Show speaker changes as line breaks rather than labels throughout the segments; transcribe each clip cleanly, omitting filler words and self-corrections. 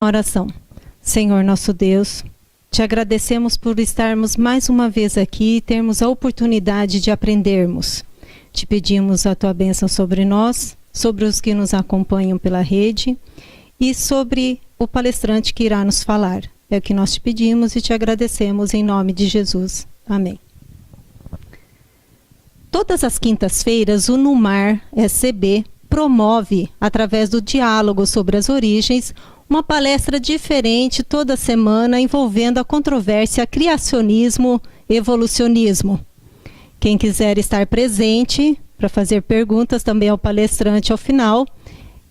Oração. Senhor nosso Deus, te agradecemos por estarmos mais uma vez aqui e termos a oportunidade de aprendermos. Te pedimos a tua bênção sobre nós, sobre os que nos acompanham pela rede e sobre o palestrante que irá nos falar. É o que nós te pedimos e te agradecemos em nome de Jesus. Amém. Todas as quintas-feiras, o Numar SCB promove, através do diálogo sobre as origens, uma palestra diferente toda semana envolvendo a controvérsia criacionismo-evolucionismo. Quem quiser estar presente para fazer perguntas também ao palestrante ao final,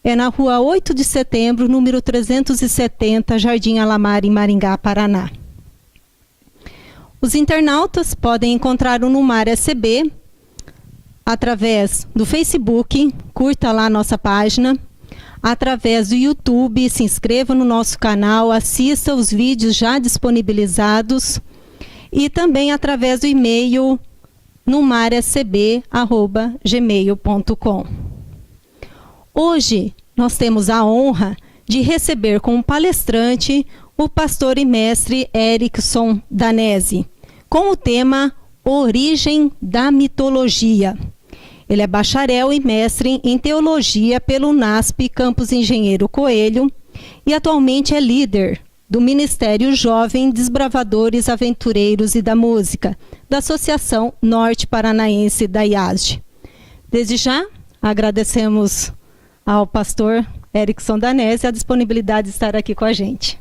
é na rua 8 de setembro, número 370, Jardim Alamar, em Maringá, Paraná. Os internautas podem encontrar o Numar SCB através do Facebook, curta lá a nossa página, através do YouTube, se inscreva no nosso canal, assista os vídeos já disponibilizados e também através do e-mail numarscb@gmail.com. Hoje nós temos a honra de receber como palestrante o pastor e mestre Erickson Danese, com o tema Origem da Mitologia. Ele é bacharel e mestre em teologia pelo UNASP Campus Engenheiro Coelho e atualmente é líder do Ministério Jovem Desbravadores Aventureiros e da Música, da Associação Norte Paranaense da IASD. Desde já, agradecemos ao pastor Erickson Danese a disponibilidade de estar aqui com a gente.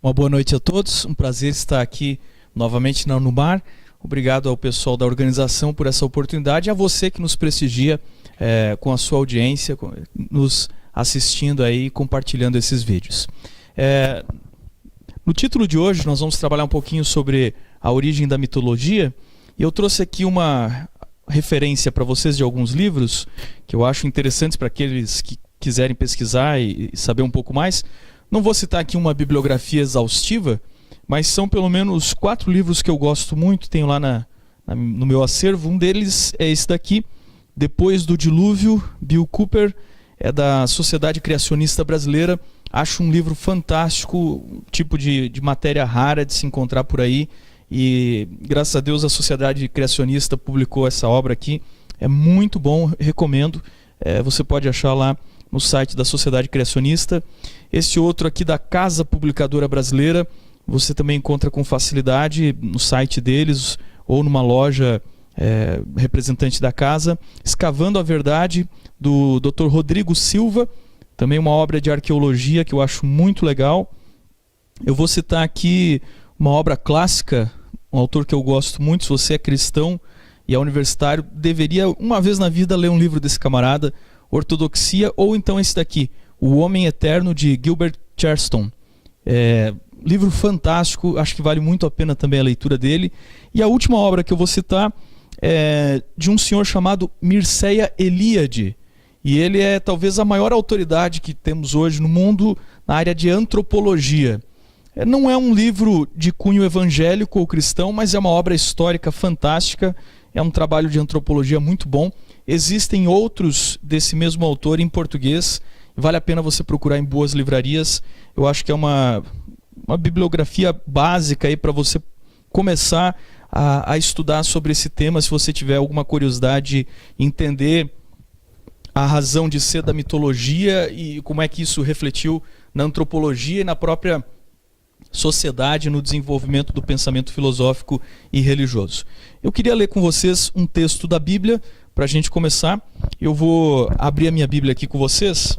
Uma boa noite a todos, um prazer estar aqui novamente na Numar. Obrigado ao pessoal da organização por essa oportunidade e a você que nos prestigia com a sua audiência, nos assistindo aí e compartilhando esses vídeos. No título de hoje nós vamos trabalhar um pouquinho sobre a origem da mitologia e eu trouxe aqui uma referência para vocês de alguns livros que eu acho interessantes para aqueles que quiserem pesquisar e saber um pouco mais. Não vou citar aqui uma bibliografia exaustiva, mas são pelo menos 4 livros que eu gosto muito, tenho lá no meu acervo. Um deles é esse daqui, Depois do Dilúvio, Bill Cooper, é da Sociedade Criacionista Brasileira. Acho um livro fantástico, tipo de matéria rara de se encontrar por aí. E graças a Deus a Sociedade Criacionista publicou essa obra aqui. É muito bom, recomendo. Você pode achar lá no site da Sociedade Criacionista. Esse outro aqui da Casa Publicadora Brasileira, você também encontra com facilidade no site deles ou numa loja representante da casa. Escavando a Verdade, do Dr. Rodrigo Silva, também uma obra de arqueologia que eu acho muito legal. Eu vou citar aqui uma obra clássica, um autor que eu gosto muito. Se você é cristão e é universitário, deveria uma vez na vida ler um livro desse camarada, Ortodoxia, ou então esse daqui, O Homem Eterno, de Gilbert Chesterton. Livro fantástico, acho que vale muito a pena também a leitura dele. E a última obra que eu vou citar é de um senhor chamado Mircea Eliade. E ele é talvez a maior autoridade que temos hoje no mundo na área de antropologia. Não é um livro de cunho evangélico ou cristão, mas é uma obra histórica fantástica. É um trabalho de antropologia muito bom. Existem outros desse mesmo autor em português. Vale a pena você procurar em boas livrarias. Eu acho que é uma bibliografia básica aí para você começar a estudar sobre esse tema, se você tiver alguma curiosidade em entender a razão de ser da mitologia e como é que isso refletiu na antropologia e na própria sociedade, no desenvolvimento do pensamento filosófico e religioso. Eu queria ler com vocês um texto da Bíblia para a gente começar. Eu vou abrir a minha Bíblia aqui com vocês.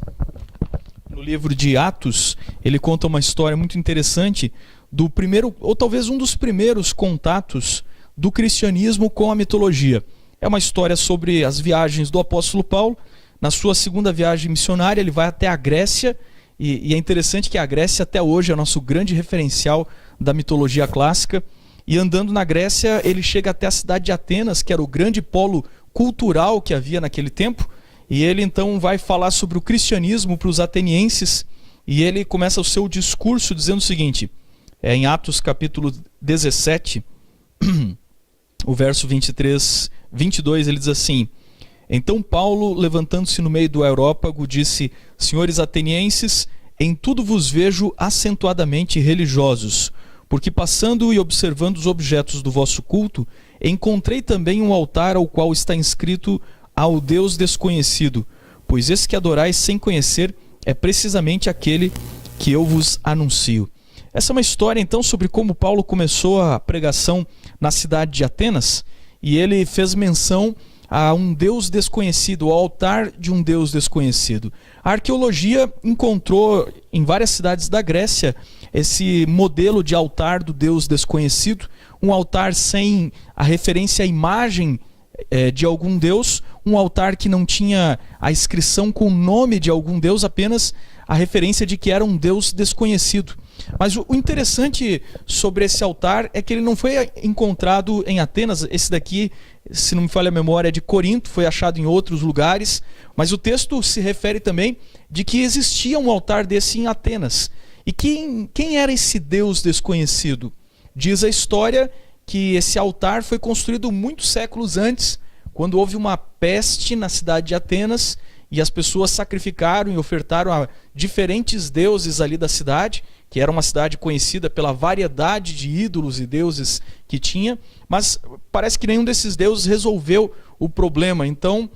No livro de Atos, ele conta uma história muito interessante do primeiro, ou talvez um dos primeiros contatos do cristianismo com a mitologia. É uma história sobre as viagens do apóstolo Paulo. Na sua segunda viagem missionária, ele vai até a Grécia, e é interessante que a Grécia até hoje é o nosso grande referencial da mitologia clássica. E andando na Grécia, ele chega até a cidade de Atenas, que era o grande polo cultural que havia naquele tempo. E ele então vai falar sobre o cristianismo para os atenienses, e ele começa o seu discurso dizendo o seguinte, em Atos capítulo 17, o verso 22, ele diz assim: Então Paulo, levantando-se no meio do aerópago, disse: senhores atenienses, em tudo vos vejo acentuadamente religiosos, porque passando e observando os objetos do vosso culto, encontrei também um altar ao qual está inscrito ao Deus desconhecido, pois esse que adorais sem conhecer é precisamente aquele que eu vos anuncio. Essa é uma história então sobre como Paulo começou a pregação na cidade de Atenas, e ele fez menção a um Deus desconhecido, ao altar de um Deus desconhecido. A arqueologia encontrou em várias cidades da Grécia esse modelo de altar do Deus desconhecido, um altar sem a referência à imagem de algum Deus, um altar que não tinha a inscrição com o nome de algum Deus, apenas a referência de que era um Deus desconhecido. Mas o interessante sobre esse altar é que ele não foi encontrado em Atenas. Esse daqui, se não me falha a memória, é de Corinto, foi achado em outros lugares, mas o texto se refere também de que existia um altar desse em Atenas. E quem era esse Deus desconhecido? Diz a história que esse altar foi construído muitos séculos antes, quando houve uma peste na cidade de Atenas, e as pessoas sacrificaram e ofertaram a diferentes deuses ali da cidade, que era uma cidade conhecida pela variedade de ídolos e deuses que tinha, mas parece que nenhum desses deuses resolveu o problema. Então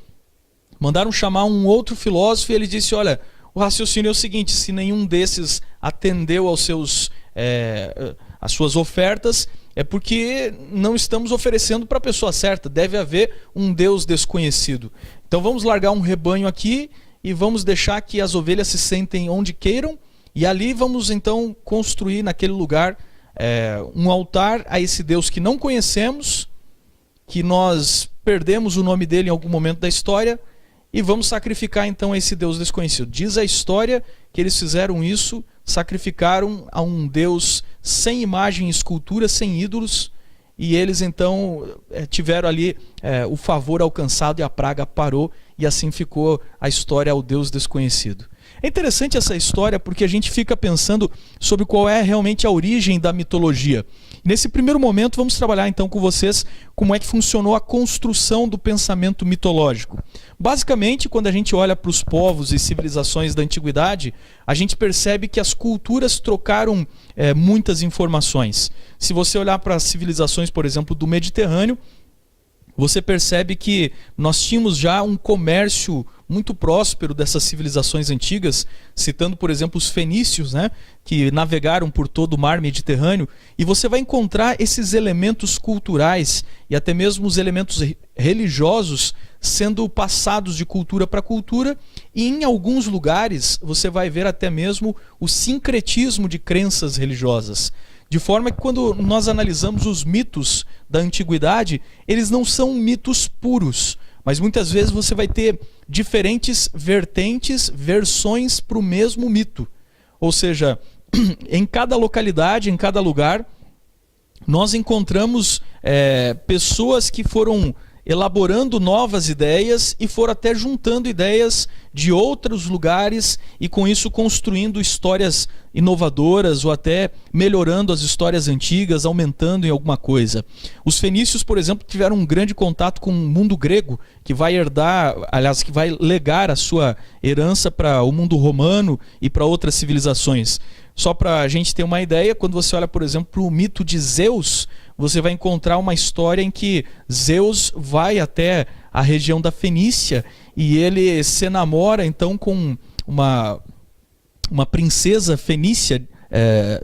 mandaram chamar um outro filósofo e ele disse: olha, o raciocínio é o seguinte, se nenhum desses atendeu aos às suas ofertas, é porque não estamos oferecendo para a pessoa certa, deve haver um Deus desconhecido. Então vamos largar um rebanho aqui e vamos deixar que as ovelhas se sentem onde queiram, e ali vamos então construir naquele lugar um altar a esse Deus que não conhecemos, que nós perdemos o nome dele em algum momento da história, e vamos sacrificar então a esse Deus desconhecido. Diz a história que eles fizeram isso, sacrificaram a um Deus sem imagem, escultura, sem ídolos, e eles então tiveram ali o favor alcançado e a praga parou, e assim ficou a história ao Deus desconhecido. É interessante essa história porque a gente fica pensando sobre qual é realmente a origem da mitologia. Nesse primeiro momento vamos trabalhar então com vocês como é que funcionou a construção do pensamento mitológico. Basicamente, quando a gente olha para os povos e civilizações da antiguidade, a gente percebe que as culturas trocaram muitas informações. Se você olhar para as civilizações, por exemplo, do Mediterrâneo, você percebe que nós tínhamos já um comércio muito próspero dessas civilizações antigas, citando, por exemplo, os fenícios, né, que navegaram por todo o mar Mediterrâneo, e você vai encontrar esses elementos culturais e até mesmo os elementos religiosos sendo passados de cultura para cultura, e em alguns lugares você vai ver até mesmo o sincretismo de crenças religiosas. De forma que quando nós analisamos os mitos da antiguidade, eles não são mitos puros, mas muitas vezes você vai ter diferentes vertentes, versões para o mesmo mito. Ou seja, em cada localidade, em cada lugar, nós encontramos pessoas que foram elaborando novas ideias e foram até juntando ideias de outros lugares e com isso construindo histórias inovadoras ou até melhorando as histórias antigas, aumentando em alguma coisa. Os fenícios, por exemplo, tiveram um grande contato com o mundo grego, que vai que vai legar a sua herança para o mundo romano e para outras civilizações. Só para a gente ter uma ideia, quando você olha, por exemplo, para o mito de Zeus, você vai encontrar uma história em que Zeus vai até a região da Fenícia e ele se namora então com uma princesa fenícia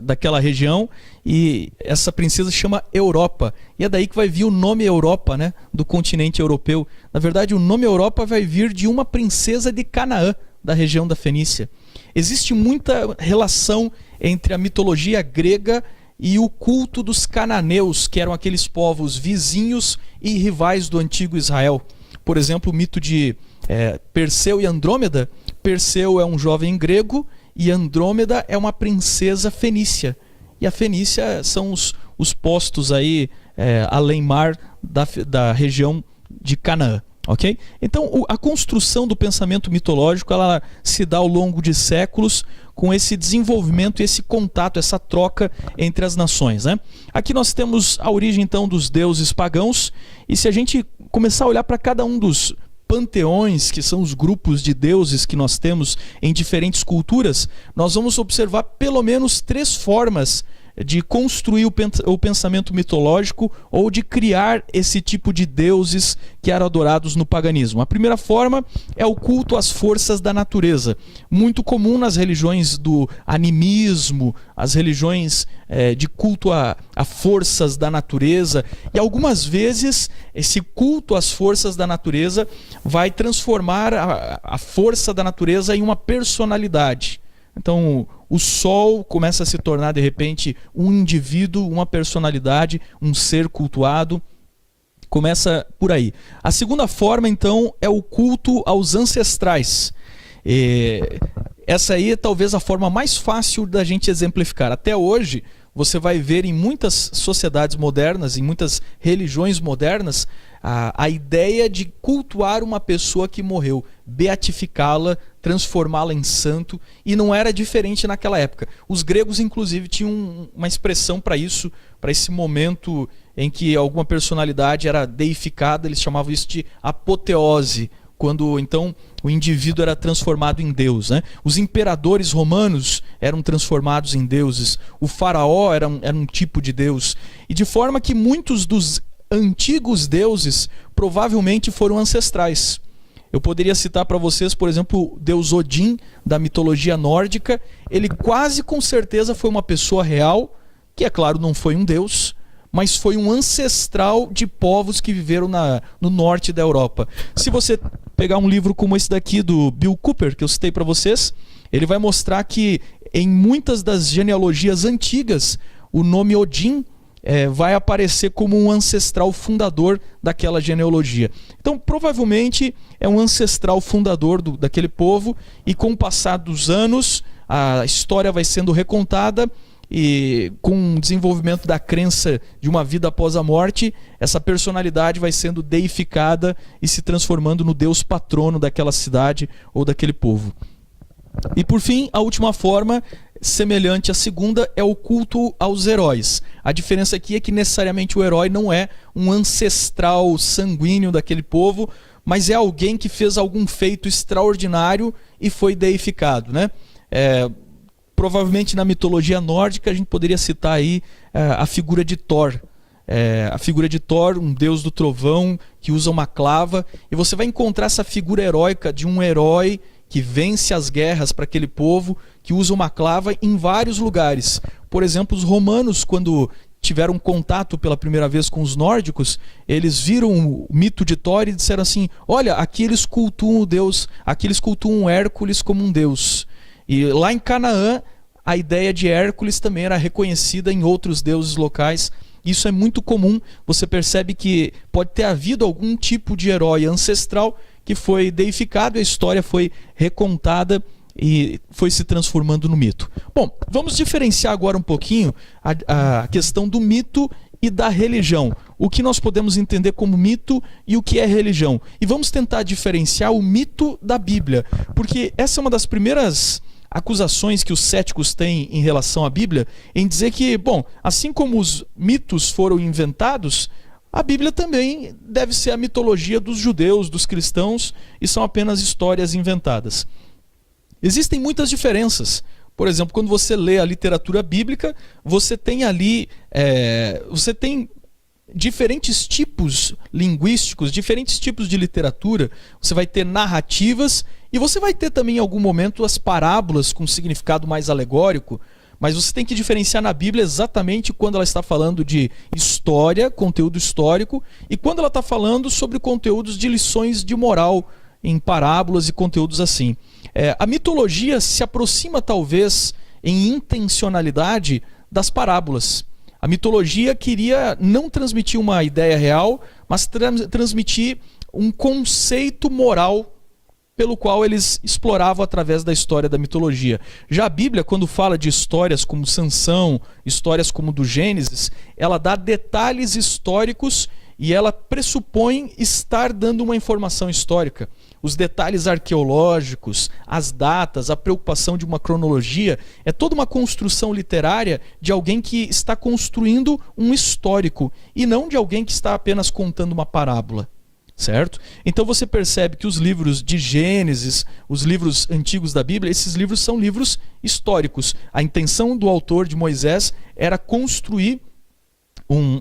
daquela região, e essa princesa chama Europa. E é daí que vai vir o nome Europa, né, do continente europeu. Na verdade, o nome Europa vai vir de uma princesa de Canaã, da região da Fenícia. Existe muita relação entre a mitologia grega e o culto dos cananeus, que eram aqueles povos vizinhos e rivais do antigo Israel. Por exemplo, o mito de Perseu e Andrômeda. Perseu é um jovem grego e Andrômeda é uma princesa fenícia. E a Fenícia são os postos aí além mar da região de Canaã. Okay? Então a construção do pensamento mitológico ela se dá ao longo de séculos com esse desenvolvimento, esse contato, essa troca entre as nações, né? Aqui nós temos a origem então dos deuses pagãos, e se a gente começar a olhar para cada um dos panteões, que são os grupos de deuses que nós temos em diferentes culturas, nós vamos observar pelo menos 3 formas de construir o pensamento mitológico ou de criar esse tipo de deuses que eram adorados no paganismo. A primeira forma é o culto às forças da natureza, muito comum nas religiões do animismo, as religiões de culto a forças da natureza, e algumas vezes esse culto às forças da natureza vai transformar a força da natureza em uma personalidade. Então, o sol começa a se tornar, de repente, um indivíduo, uma personalidade, um ser cultuado. Começa por aí. A segunda forma, então, é o culto aos ancestrais. Essa aí é talvez a forma mais fácil da gente exemplificar. Até hoje, você vai ver em muitas sociedades modernas, em muitas religiões modernas, a ideia de cultuar uma pessoa que morreu, beatificá-la, transformá-la em santo, e não era diferente naquela época. Os gregos, inclusive, tinham uma expressão para isso, para esse momento em que alguma personalidade era deificada, eles chamavam isso de apoteose, quando então o indivíduo era transformado em Deus, né? Os imperadores romanos eram transformados em deuses, o faraó era um tipo de Deus, e de forma que muitos dos antigos deuses provavelmente foram ancestrais. Eu poderia citar para vocês, por exemplo, o deus Odin, da mitologia nórdica. Ele quase com certeza foi uma pessoa real, que é claro não foi um deus, mas foi um ancestral de povos que viveram no norte da Europa. Se você pegar um livro como esse daqui do Bill Cooper, que eu citei para vocês, ele vai mostrar que em muitas das genealogias antigas, o nome Odin vai aparecer como um ancestral fundador daquela genealogia. Então, provavelmente, é um ancestral fundador daquele povo, e com o passar dos anos, a história vai sendo recontada, e com o desenvolvimento da crença de uma vida após a morte, essa personalidade vai sendo deificada e se transformando no deus patrono daquela cidade ou daquele povo. E por fim, a última forma, semelhante à segunda, é o culto aos heróis. A diferença aqui é que necessariamente o herói não é um ancestral sanguíneo daquele povo, mas é alguém que fez algum feito extraordinário e foi deificado, né? Provavelmente na mitologia nórdica a gente poderia citar aí a figura de Thor. A figura de Thor, um deus do trovão que usa uma clava, e você vai encontrar essa figura heróica de um herói que vence as guerras para aquele povo, que usa uma clava em vários lugares. Por exemplo, os romanos, quando tiveram contato pela primeira vez com os nórdicos, eles viram o mito de Thor e disseram assim: olha, aqui eles cultuam o deus, aqui eles cultuam Hércules como um deus. E lá em Canaã, a ideia de Hércules também era reconhecida em outros deuses locais. Isso é muito comum. Você percebe que pode ter havido algum tipo de herói ancestral que foi deificado, a história foi recontada e foi se transformando no mito. Bom, vamos diferenciar agora um pouquinho a questão do mito e da religião. O que nós podemos entender como mito e o que é religião. E vamos tentar diferenciar o mito da Bíblia, porque essa é uma das primeiras acusações que os céticos têm em relação à Bíblia, em dizer que, bom, assim como os mitos foram inventados, a Bíblia também deve ser a mitologia dos judeus, dos cristãos, e são apenas histórias inventadas. Existem muitas diferenças. Por exemplo, quando você lê a literatura bíblica, você tem ali diferentes tipos linguísticos, diferentes tipos de literatura. Você vai ter narrativas e você vai ter também em algum momento as parábolas com significado mais alegórico, mas você tem que diferenciar na Bíblia exatamente quando ela está falando de história, conteúdo histórico, e quando ela está falando sobre conteúdos de lições de moral em parábolas e conteúdos assim. A mitologia se aproxima talvez em intencionalidade das parábolas. A mitologia queria não transmitir uma ideia real, mas transmitir um conceito moral pelo qual eles exploravam através da história da mitologia. Já a Bíblia, quando fala de histórias como Sansão, histórias como do Gênesis, ela dá detalhes históricos e ela pressupõe estar dando uma informação histórica. Os detalhes arqueológicos, as datas, a preocupação de uma cronologia, é toda uma construção literária de alguém que está construindo um histórico e não de alguém que está apenas contando uma parábola. certo? Então você percebe que os livros de Gênesis, os livros antigos da Bíblia, esses livros são livros históricos. A intenção do autor de Moisés era construir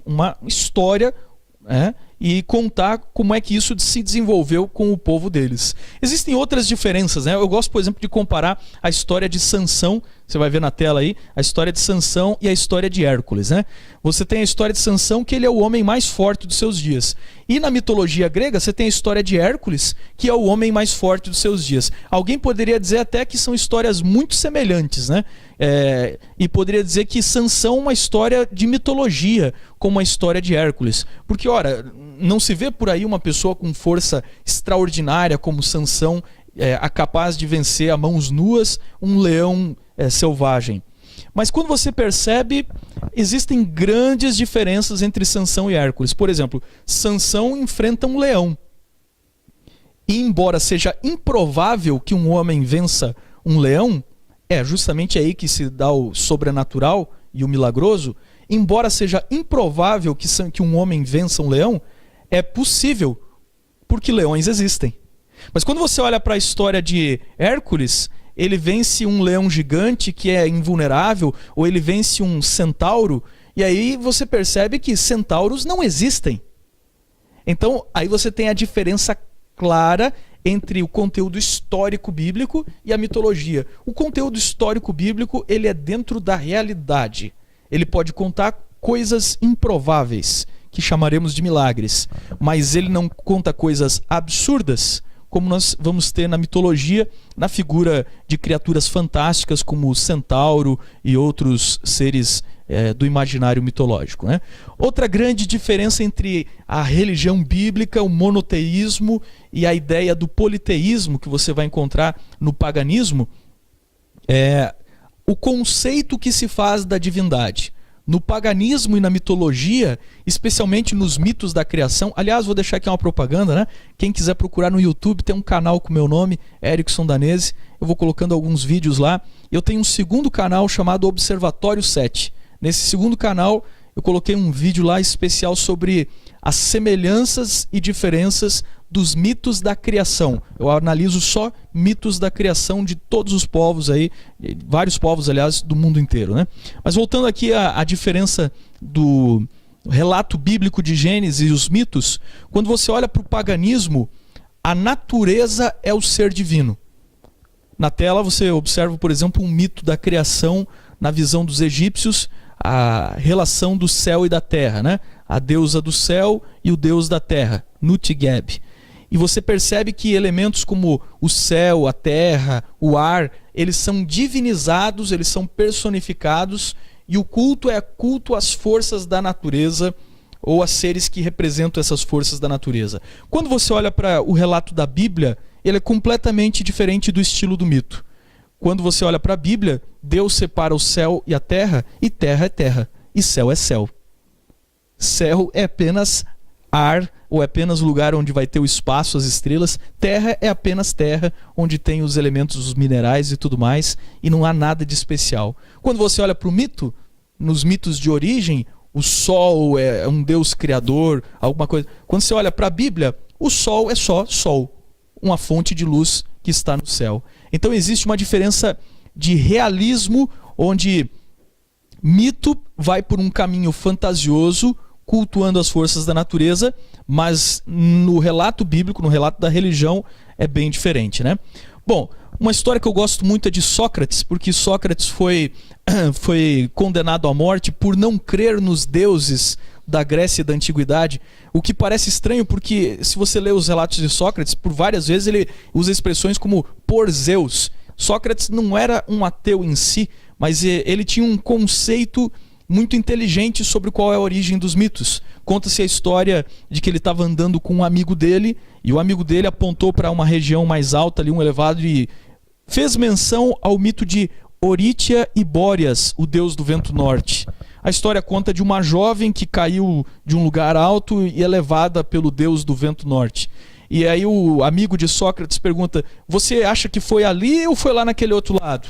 uma história, e contar como é que isso se desenvolveu com o povo deles. Existem outras diferenças, né? Eu gosto, por exemplo, de comparar a história de Sansão, você vai ver na tela aí, a história de Sansão e a história de Hércules, né? Você tem a história de Sansão, que ele é o homem mais forte dos seus dias. E na mitologia grega, você tem a história de Hércules, que é o homem mais forte dos seus dias. Alguém poderia dizer até que são histórias muito semelhantes, né? E poderia dizer que Sansão é uma história de mitologia, como a história de Hércules. Porque, ora, não se vê por aí uma pessoa com força extraordinária como Sansão, capaz de vencer a mãos nuas um leão selvagem. Mas quando você percebe, existem grandes diferenças entre Sansão e Hércules. Por exemplo, Sansão enfrenta um leão. E embora seja improvável que um homem vença um leão, é justamente aí que se dá o sobrenatural e o milagroso. Embora seja improvável que um homem vença um leão, é possível, porque leões existem. Mas quando você olha para a história de Hércules, ele vence um leão gigante que é invulnerável, ou ele vence um centauro, e aí você percebe que centauros não existem. Então, aí você tem a diferença clara entre o conteúdo histórico bíblico e a mitologia. O conteúdo histórico bíblico, ele é dentro da realidade. Ele pode contar coisas improváveis, que chamaremos de milagres, mas ele não conta coisas absurdas, como nós vamos ter na mitologia, na figura de criaturas fantásticas como o centauro e outros seres do imaginário mitológico, né? Outra grande diferença entre a religião bíblica, o monoteísmo e a ideia do politeísmo, que você vai encontrar no paganismo, é o conceito que se faz da divindade. No paganismo e na mitologia, especialmente nos mitos da criação, aliás, vou deixar aqui uma propaganda, né? Quem quiser procurar no YouTube, tem um canal com meu nome, Erickson Danese, eu vou colocando alguns vídeos lá. Eu tenho um segundo canal chamado Observatório 7. Nesse segundo canal, eu coloquei um vídeo lá especial sobre as semelhanças e diferenças dos mitos da criação. Eu analiso só mitos da criação de todos os povos aí, vários povos, aliás, do mundo inteiro, né? Mas voltando aqui à diferença do relato bíblico de Gênesis e os mitos, quando você olha para o paganismo, a natureza é o ser divino. Na tela você observa, por exemplo, um mito da criação na visão dos egípcios, a relação do céu e da terra, né? A deusa do céu e o deus da terra, Nut-Geb. E você percebe que elementos como o céu, a terra, o ar, eles são divinizados, eles são personificados, e o culto é culto às forças da natureza, ou a seres que representam essas forças da natureza. Quando você olha para o relato da Bíblia, ele é completamente diferente do estilo do mito. Quando você olha para a Bíblia, Deus separa o céu e a terra é terra, e céu é céu. Céu é apenas ar, ou é apenas o lugar onde vai ter o espaço, as estrelas. Terra é apenas terra, onde tem os elementos, os minerais e tudo mais, e não há nada de especial. Quando você olha para o mito, nos mitos de origem, o sol é um deus criador, alguma coisa. Quando você olha para a Bíblia, o sol é só sol, uma fonte de luz que está no céu. Então existe uma diferença de realismo, onde mito vai por um caminho fantasioso, cultuando as forças da natureza, mas no relato bíblico, no relato da religião, é bem diferente, né? Bom, uma história que eu gosto muito é de Sócrates, porque Sócrates foi condenado à morte por não crer nos deuses da Grécia e da Antiguidade, o que parece estranho, porque se você lê os relatos de Sócrates, por várias vezes ele usa expressões como por Zeus. Sócrates não era um ateu em si, mas ele tinha um conceito muito inteligente sobre qual é a origem dos mitos. Conta-se a história de que ele estava andando com um amigo dele, e o amigo dele apontou para uma região mais alta, ali, um elevado, e fez menção ao mito de Orítia e Bóreas, o deus do vento norte. A história conta de uma jovem que caiu de um lugar alto e é levada pelo deus do vento norte. E aí o amigo de Sócrates pergunta: você acha que foi ali ou foi lá naquele outro lado?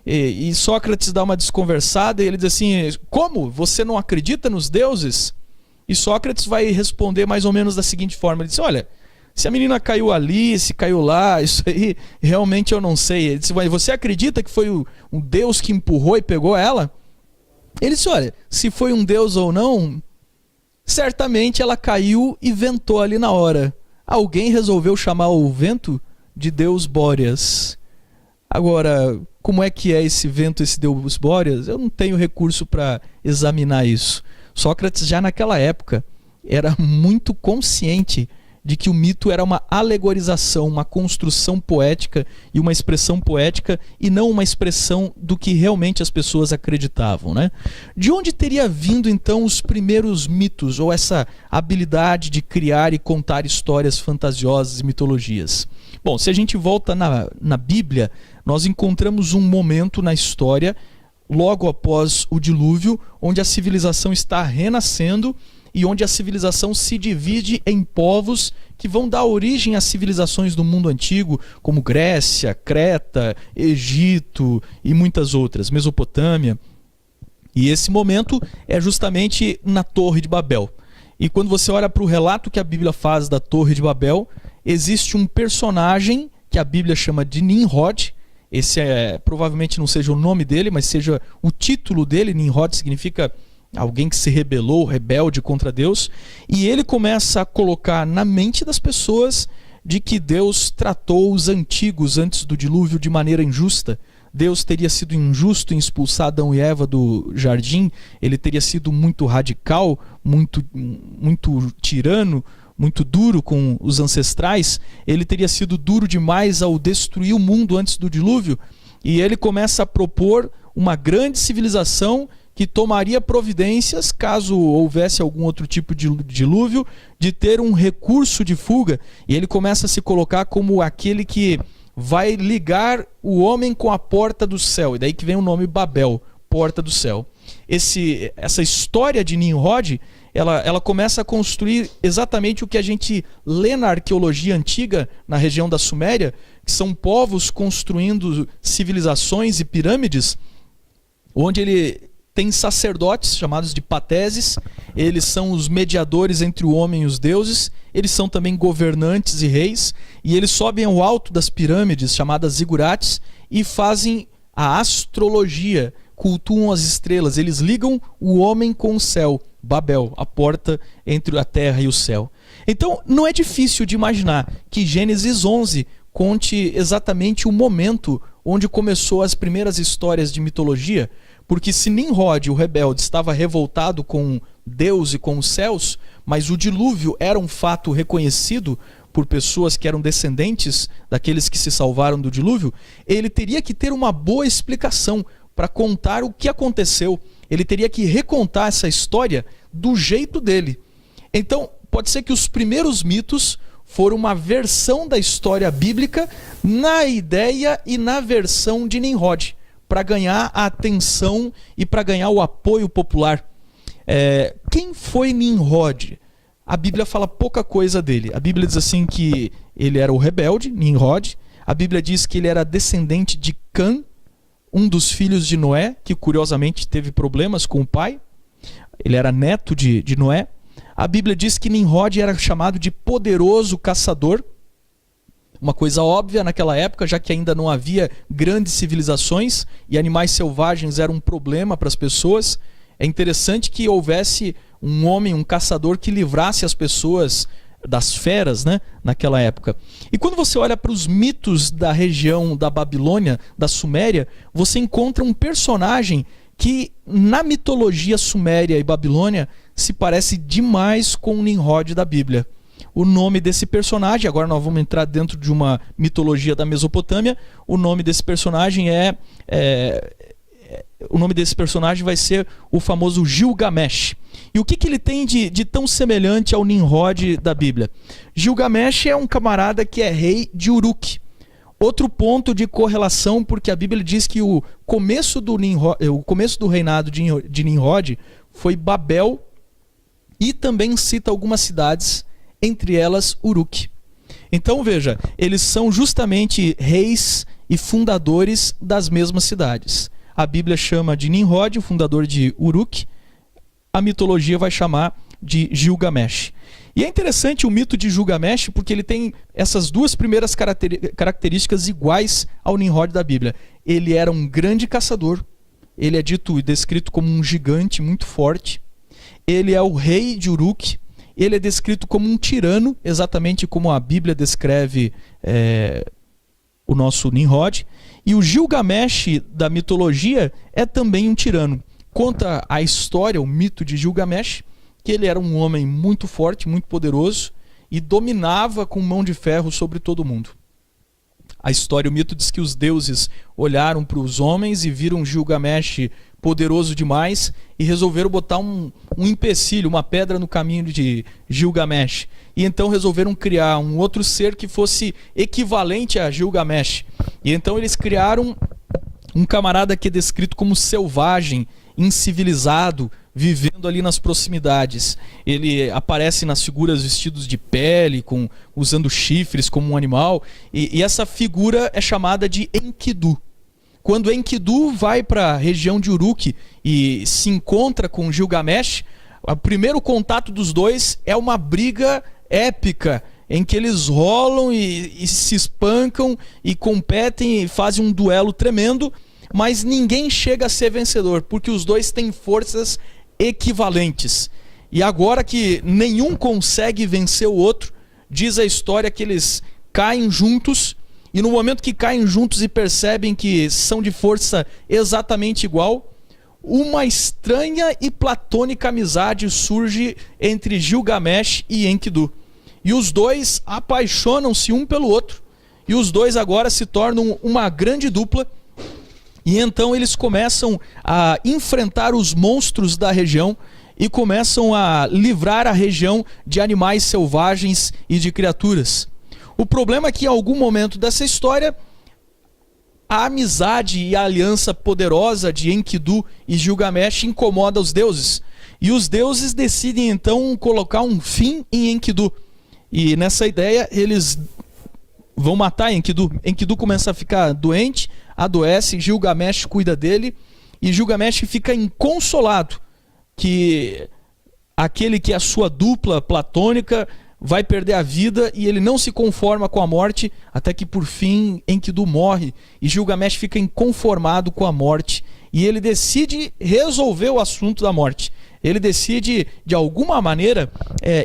E Sócrates dá uma desconversada e ele diz assim: como? Você não acredita nos deuses? E Sócrates vai responder mais ou menos da seguinte forma: ele diz, olha, se a menina caiu ali, se caiu lá, isso aí realmente eu não sei. Ele disse, mas você acredita que foi um Deus que empurrou e pegou ela? Ele disse, olha, se foi um Deus ou não, certamente ela caiu e ventou ali na hora. Alguém resolveu chamar o vento de Deus Bóreas. Agora, como é que é esse vento, esse Deus Bóreas? Eu não tenho recurso para examinar isso. Sócrates já naquela época era muito consciente de que o mito era uma alegorização, uma construção poética e uma expressão poética e não uma expressão do que realmente as pessoas acreditavam, né? De onde teria vindo então os primeiros mitos ou essa habilidade de criar e contar histórias fantasiosas e mitologias? Bom, se a gente volta na Bíblia, nós encontramos um momento na história, logo após o dilúvio, onde a civilização está renascendo e onde a civilização se divide em povos que vão dar origem às civilizações do mundo antigo, como Grécia, Creta, Egito e muitas outras, Mesopotâmia. E esse momento é justamente na Torre de Babel. E quando você olha para o relato que a Bíblia faz da Torre de Babel, existe um personagem que a Bíblia chama de Nimrod. Esse provavelmente não seja o nome dele, mas seja o título dele. Nimrod significa alguém que se rebelou, rebelde contra Deus, e ele começa a colocar na mente das pessoas de que Deus tratou os antigos antes do dilúvio de maneira injusta. Deus teria sido injusto em expulsar Adão e Eva do jardim, ele teria sido muito radical, muito tirano, muito duro com os ancestrais, ele teria sido duro demais ao destruir o mundo antes do dilúvio, e ele começa a propor uma grande civilização que tomaria providências, caso houvesse algum outro tipo de dilúvio, de ter um recurso de fuga. E ele começa a se colocar como aquele que vai ligar o homem com a porta do céu. E daí que vem o nome Babel, porta do céu. Essa história de Nimrod, ela começa a construir exatamente o que a gente lê na arqueologia antiga, na região da Suméria, que são povos construindo civilizações e pirâmides, onde ele tem sacerdotes chamados de pateses, eles são os mediadores entre o homem e os deuses, eles são também governantes e reis, e eles sobem ao alto das pirâmides, chamadas zigurates, e fazem a astrologia, cultuam as estrelas, eles ligam o homem com o céu, Babel, a porta entre a terra e o céu. Então não é difícil de imaginar que Gênesis 11 conte exatamente o momento onde começou as primeiras histórias de mitologia, porque se Nimrod, o rebelde, estava revoltado com Deus e com os céus, mas o dilúvio era um fato reconhecido por pessoas que eram descendentes daqueles que se salvaram do dilúvio, ele teria que ter uma boa explicação para contar o que aconteceu. Ele teria que recontar essa história do jeito dele. Então, pode ser que os primeiros mitos foram uma versão da história bíblica na ideia e na versão de Nimrod, para ganhar a atenção e para ganhar o apoio popular. Quem foi Nimrod? A Bíblia fala pouca coisa dele. A Bíblia diz assim que ele era o rebelde, Nimrod. A Bíblia diz que ele era descendente de Cã, um dos filhos de Noé, que curiosamente teve problemas com o pai. Ele era neto de Noé. A Bíblia diz que Nimrod era chamado de poderoso caçador. Uma coisa óbvia naquela época, já que ainda não havia grandes civilizações e animais selvagens eram um problema para as pessoas. É interessante que houvesse um homem, um caçador que livrasse as pessoas das feras, né, naquela época. E quando você olha para os mitos da região da Babilônia, da Suméria, você encontra um personagem que na mitologia suméria e babilônia se parece demais com o Nimrod da Bíblia. O nome desse personagem, agora nós vamos entrar dentro de uma mitologia da Mesopotâmia, o nome desse personagem vai ser o famoso Gilgamesh. E o que ele tem de tão semelhante ao Nimrod da Bíblia? Gilgamesh é um camarada que é rei de Uruk. Outro ponto de correlação, porque a Bíblia diz que o começo do reinado de Nimrod foi Babel, e também cita algumas cidades, entre elas Uruk. Então veja, eles são justamente reis e fundadores das mesmas cidades. A Bíblia chama de Nimrod, o fundador de Uruk, a mitologia vai chamar de Gilgamesh. E é interessante o mito de Gilgamesh porque ele tem essas duas primeiras características iguais ao Nimrod da Bíblia. Ele era um grande caçador, ele é dito e descrito como um gigante muito forte, ele é o rei de Uruk, ele é descrito como um tirano, exatamente como a Bíblia descreve o nosso Nimrod, e o Gilgamesh da mitologia é também um tirano. Conta a história, o mito de Gilgamesh, que ele era um homem muito forte, muito poderoso e dominava com mão de ferro sobre todo mundo. A história, o mito diz que os deuses olharam para os homens e viram Gilgamesh poderoso demais e resolveram botar um empecilho, uma pedra no caminho de Gilgamesh. E então resolveram criar um outro ser que fosse equivalente a Gilgamesh. E então eles criaram um camarada que é descrito como selvagem, incivilizado, vivendo ali nas proximidades. Ele aparece nas figuras vestidos de pele, usando chifres como um animal, e essa figura é chamada de Enkidu. Quando Enkidu vai para a região de Uruk e se encontra com Gilgamesh, o primeiro contato dos dois é uma briga épica, em que eles rolam e se espancam e competem e fazem um duelo tremendo, mas ninguém chega a ser vencedor, porque os dois têm forças equivalentes. E agora que nenhum consegue vencer o outro, diz a história que eles caem juntos, e no momento que caem juntos e percebem que são de força exatamente igual, uma estranha e platônica amizade surge entre Gilgamesh e Enkidu. E os dois apaixonam-se um pelo outro, e os dois agora se tornam uma grande dupla. E então eles começam a enfrentar os monstros da região e começam a livrar a região de animais selvagens e de criaturas. O problema é que em algum momento dessa história, a amizade e a aliança poderosa de Enkidu e Gilgamesh incomoda os deuses. E os deuses decidem então colocar um fim em Enkidu. E nessa ideia eles vão matar Enkidu. Enkidu começa a ficar doente, adoece, Gilgamesh cuida dele, e Gilgamesh fica inconsolado que aquele que é a sua dupla platônica vai perder a vida, e ele não se conforma com a morte, até que por fim Enkidu morre, e Gilgamesh fica inconformado com a morte, e ele decide resolver o assunto da morte. Ele decide, de alguma maneira,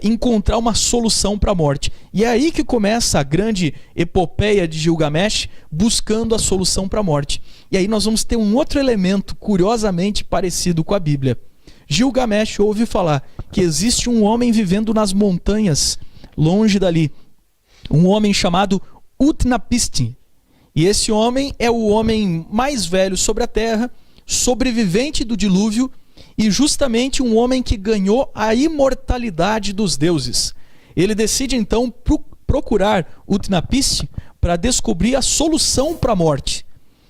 encontrar uma solução para a morte. E é aí que começa a grande epopeia de Gilgamesh, buscando a solução para a morte. E aí nós vamos ter um outro elemento curiosamente parecido com a Bíblia. Gilgamesh ouve falar que existe um homem vivendo nas montanhas, longe dali. Um homem chamado Utnapishtim. E esse homem é o homem mais velho sobre a terra, sobrevivente do dilúvio, e justamente um homem que ganhou a imortalidade dos deuses. Ele decide então procurar Utnapishtim para descobrir a solução para a morte.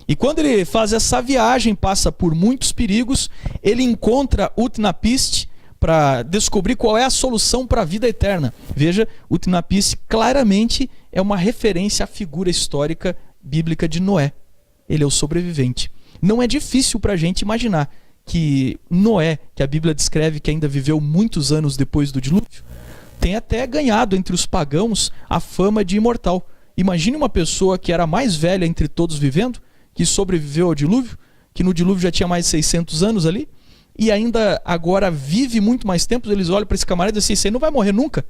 E quando ele faz essa viagem, passa por muitos perigos, ele encontra Utnapishtim para descobrir qual é a solução para a vida eterna. Veja, Utnapishtim claramente é uma referência à figura histórica bíblica de Noé. Ele é o sobrevivente. Não é difícil para a gente imaginar que Noé, que a Bíblia descreve que ainda viveu muitos anos depois do dilúvio, tem até ganhado entre os pagãos a fama de imortal. Imagine uma pessoa que era a mais velha entre todos vivendo, que sobreviveu ao dilúvio, que no dilúvio já tinha mais de 600 anos ali, e ainda agora vive muito mais tempo. Eles olham para esse camarada e dizem assim: você não vai morrer nunca.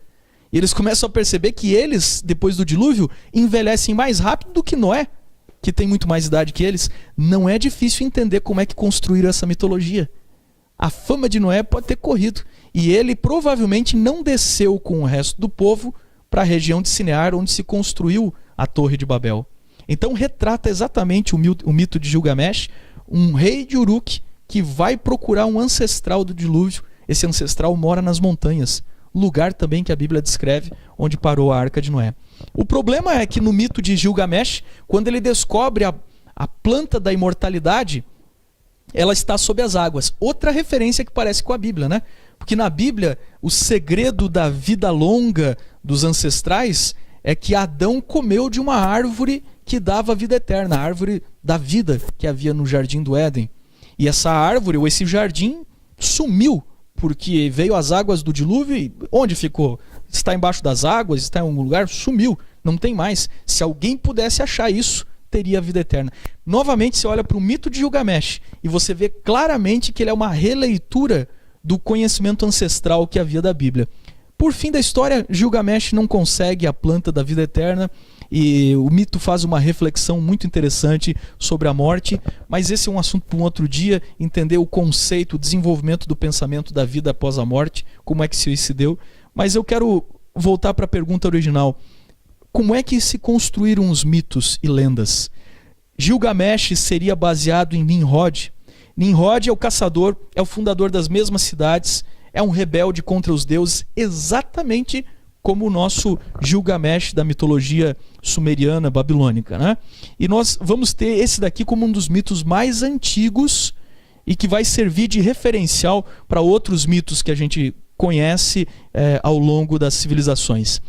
E eles começam a perceber que eles, depois do dilúvio, envelhecem mais rápido do que Noé, que tem muito mais idade que eles. Não é difícil entender como é que construíram essa mitologia. A fama de Noé pode ter corrido, e ele provavelmente não desceu com o resto do povo para a região de Sinear, onde se construiu a Torre de Babel. Então retrata exatamente o mito de Gilgamesh, um rei de Uruk que vai procurar um ancestral do dilúvio. Esse ancestral mora nas montanhas, lugar também que a Bíblia descreve onde parou a Arca de Noé. O problema é que no mito de Gilgamesh, quando ele descobre a planta da imortalidade, ela está sob as águas. Outra referência que parece com a Bíblia, né? Porque na Bíblia, o segredo da vida longa dos ancestrais é que Adão comeu de uma árvore que dava vida eterna, a árvore da vida que havia no Jardim do Éden. E essa árvore, ou esse jardim, sumiu, porque veio as águas do dilúvio e onde ficou? Está embaixo das águas? Está em algum lugar? Sumiu, não tem mais. Se alguém pudesse achar isso, teria a vida eterna. Novamente, você olha para o mito de Gilgamesh e você vê claramente que ele é uma releitura do conhecimento ancestral que havia da Bíblia. Por fim da história, Gilgamesh não consegue a planta da vida eterna e o mito faz uma reflexão muito interessante sobre a morte, mas esse é um assunto para um outro dia, entender o conceito, o desenvolvimento do pensamento da vida após a morte, como é que isso se deu. Mas eu quero voltar para a pergunta original. Como é que se construíram os mitos e lendas? Gilgamesh seria baseado em Nimrod. Nimrod é o caçador, é o fundador das mesmas cidades, é um rebelde contra os deuses, exatamente como o nosso Gilgamesh da mitologia sumeriana, babilônica, né? E nós vamos ter esse daqui como um dos mitos mais antigos e que vai servir de referencial para outros mitos que a gente conhece ao longo das civilizações.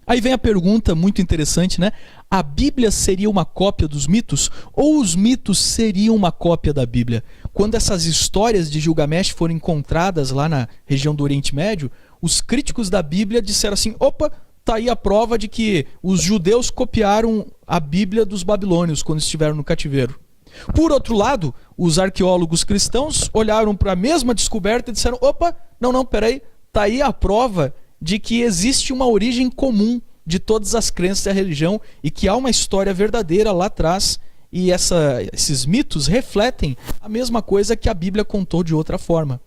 Aí vem a pergunta muito interessante, né? A Bíblia seria uma cópia dos mitos ou os mitos seriam uma cópia da Bíblia? Quando essas histórias de Gilgamesh foram encontradas lá na região do Oriente Médio, os críticos da Bíblia disseram assim, opa, tá aí a prova de que os judeus copiaram a Bíblia dos babilônios quando estiveram no cativeiro. Por outro lado, os arqueólogos cristãos olharam para a mesma descoberta e disseram, opa, não, peraí, tá aí a prova de que existe uma origem comum de todas as crenças da religião e que há uma história verdadeira lá atrás e esses mitos refletem a mesma coisa que a Bíblia contou de outra forma.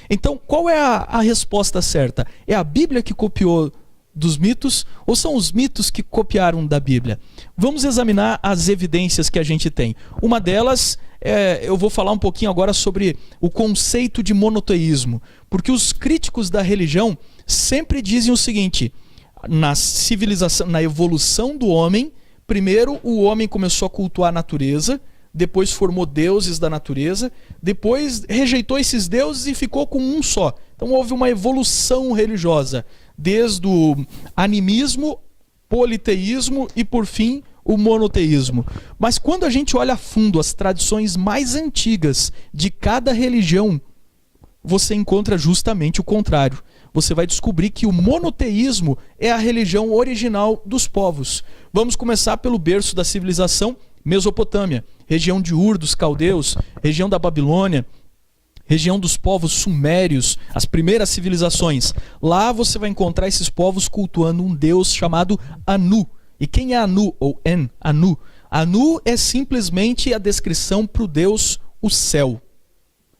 Então, qual é a resposta certa? É a Bíblia que copiou dos mitos ou são os mitos que copiaram da Bíblia? Vamos examinar as evidências que a gente tem. Uma delas, eu vou falar um pouquinho agora sobre o conceito de monoteísmo, porque os críticos da religião sempre dizem o seguinte, na civilização, na evolução do homem, primeiro o homem começou a cultuar a natureza, depois formou deuses da natureza, depois rejeitou esses deuses e ficou com um só. Então houve uma evolução religiosa, desde o animismo, politeísmo e por fim o monoteísmo. Mas quando a gente olha a fundo as tradições mais antigas de cada religião, você encontra justamente o contrário. Você vai descobrir que o monoteísmo é a religião original dos povos. Vamos começar pelo berço da civilização, Mesopotâmia, região de Ur dos caldeus, região da Babilônia, região dos povos sumérios, as primeiras civilizações. Lá você vai encontrar esses povos cultuando um deus chamado Anu. E quem é Anu, ou En, Anu? Anu é simplesmente a descrição para o deus, o céu.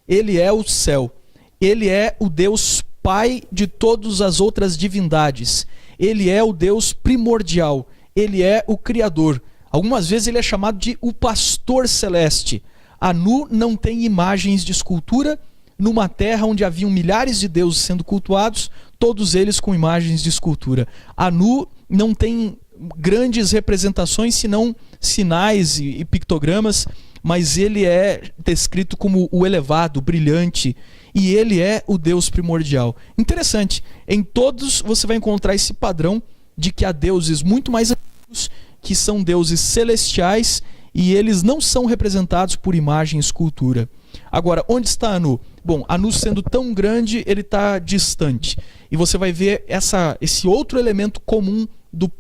Ele é o céu. Ele é o Deus Pai de todas as outras divindades. Ele é o Deus primordial. Ele é o Criador. Algumas vezes ele é chamado de o pastor celeste. Anu não tem imagens de escultura numa terra onde haviam milhares de deuses sendo cultuados, todos eles com imagens de escultura. Anu não tem grandes representações, senão sinais e pictogramas, mas ele é descrito como o elevado, o brilhante, e ele é o Deus primordial. Interessante, em todos você vai encontrar esse padrão de que há deuses muito mais antigos, que são deuses celestiais, e eles não são representados por imagem e escultura. Agora, onde está Anu? Bom, Anu sendo tão grande, ele está distante. E você vai ver esse outro elemento comum do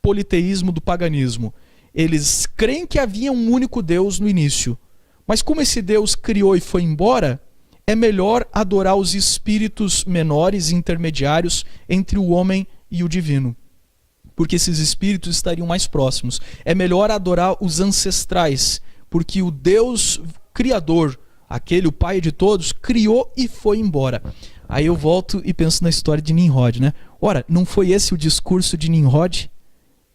politeísmo, do paganismo. Eles creem que havia um único Deus no início. Mas como esse Deus criou e foi embora, é melhor adorar os espíritos menores e intermediários entre o homem e o divino. Porque esses espíritos estariam mais próximos. É melhor adorar os ancestrais, porque o Deus criador, aquele, o pai de todos, criou e foi embora. Aí eu volto e penso na história de Nimrod, né? Ora, não foi esse o discurso de Nimrod?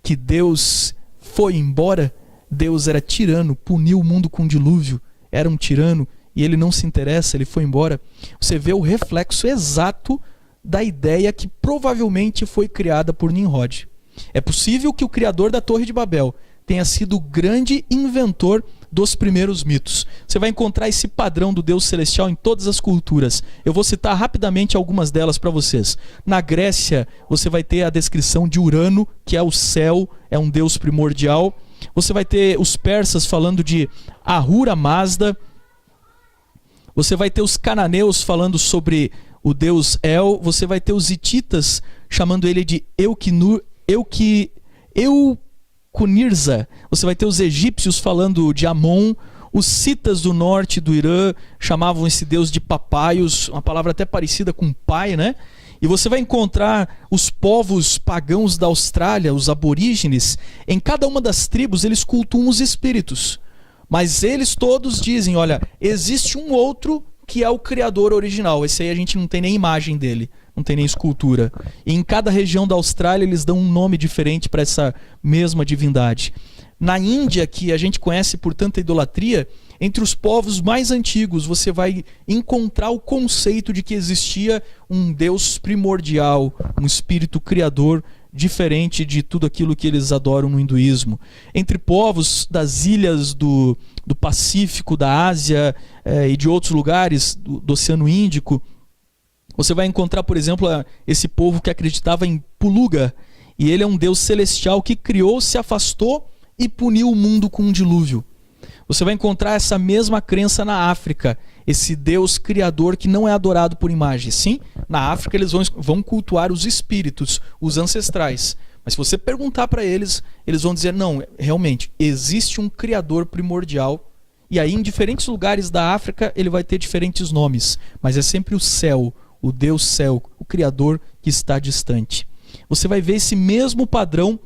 Que Deus foi embora? Deus era tirano, puniu o mundo com um dilúvio, era um tirano e ele não se interessa, ele foi embora. Você vê o reflexo exato da ideia que provavelmente foi criada por Nimrod. É possível que o criador da Torre de Babel tenha sido o grande inventor dos primeiros mitos. Você vai encontrar esse padrão do Deus celestial em todas as culturas. Eu vou citar rapidamente algumas delas para vocês. Na Grécia, você vai ter a descrição de Urano, que é o céu, é um deus primordial. Você vai ter os persas falando de Ahura Mazda. Você vai ter os cananeus falando sobre o deus El. Você vai ter os hititas chamando ele de Eucunirza. Você vai ter os egípcios falando de Amon. Os citas do norte do Irã chamavam esse deus de Papaios, uma palavra até parecida com pai, né? E você vai encontrar os povos pagãos da Austrália, os aborígenes. Em cada uma das tribos eles cultuam os espíritos. Mas eles todos dizem, olha, existe um outro que é o criador original. Esse aí a gente não tem nem imagem dele, não tem nem escultura. E em cada região da Austrália eles dão um nome diferente para essa mesma divindade. Na Índia, que a gente conhece por tanta idolatria, entre os povos mais antigos você vai encontrar o conceito de que existia um Deus primordial, um espírito criador diferente de tudo aquilo que eles adoram no hinduísmo. Entre povos das ilhas do Pacífico, da Ásia e de outros lugares do Oceano Índico, você vai encontrar, por exemplo, esse povo que acreditava em Puluga, e ele é um Deus celestial que criou, se afastou e puniu o mundo com um dilúvio. Você vai encontrar essa mesma crença na África, esse Deus criador que não é adorado por imagem. Sim, na África eles vão cultuar os espíritos, os ancestrais. Mas se você perguntar para eles, eles vão dizer, não, realmente, existe um criador primordial. E aí em diferentes lugares da África ele vai ter diferentes nomes. Mas é sempre o céu, o Deus céu, o criador que está distante. Você vai ver esse mesmo padrão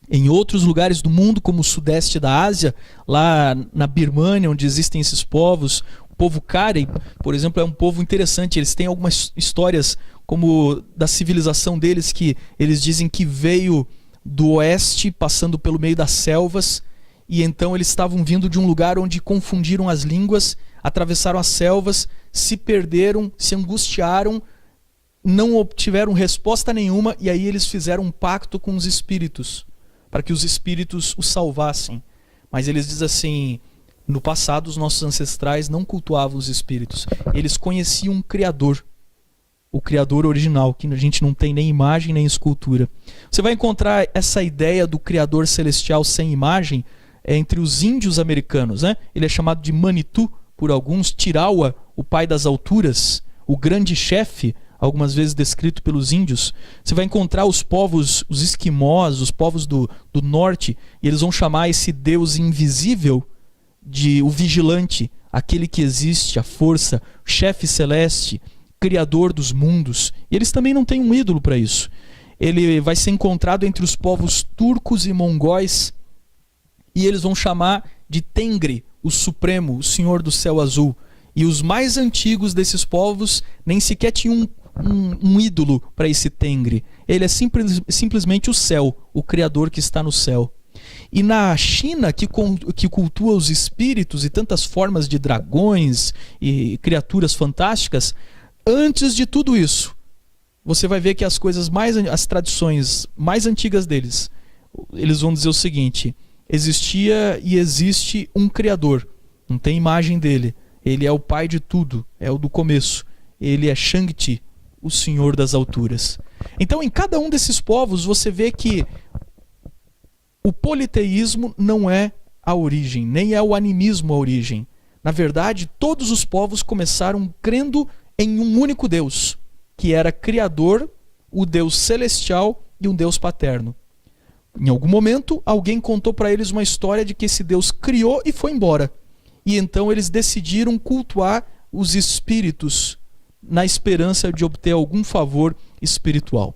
em outros lugares do mundo, como o sudeste da Ásia, lá na Birmânia, onde existem esses povos. O povo Karen, por exemplo, é um povo interessante. Eles têm algumas histórias como da civilização deles, que eles dizem que veio do oeste, passando pelo meio das selvas, e então eles estavam vindo de um lugar onde confundiram as línguas, atravessaram as selvas, se perderam, se angustiaram, não obtiveram resposta nenhuma, e aí eles fizeram um pacto com os espíritos, para que os espíritos os salvassem. Mas eles dizem assim, no passado os nossos ancestrais não cultuavam os espíritos. Eles conheciam um criador, o criador original, que a gente não tem nem imagem nem escultura. Você vai encontrar essa ideia do criador celestial sem imagem entre os índios americanos, né? Ele é chamado de Manitou por alguns, Tirawa, o pai das alturas, o grande chefe, algumas vezes descrito pelos índios. Você vai encontrar os povos, os esquimós, os povos do norte, e eles vão chamar esse Deus invisível de o vigilante, aquele que existe, a força, chefe celeste, criador dos mundos. E eles também não têm um ídolo para isso. Ele vai ser encontrado entre os povos turcos e mongóis, e eles vão chamar de Tengri, o Supremo, o Senhor do Céu Azul. E os mais antigos desses povos nem sequer tinham um ídolo para esse Tengri. Ele é simplesmente o céu, o Criador que está no céu. E na China, que cultua os espíritos e tantas formas de dragões e criaturas fantásticas, antes de tudo isso, você vai ver que as tradições mais antigas deles, eles vão dizer o seguinte: existia e existe um Criador, não tem imagem dele, ele é o pai de tudo, é o do começo, ele é Shangti, o Senhor das alturas. Então em cada um desses povos você vê que o politeísmo não é a origem, nem é o animismo a origem. Na verdade, todos os povos começaram crendo em um único Deus, que era Criador, o Deus celestial e um Deus paterno. Em algum momento, alguém contou para eles uma história de que esse Deus criou e foi embora. E então eles decidiram cultuar os espíritos na esperança de obter algum favor espiritual.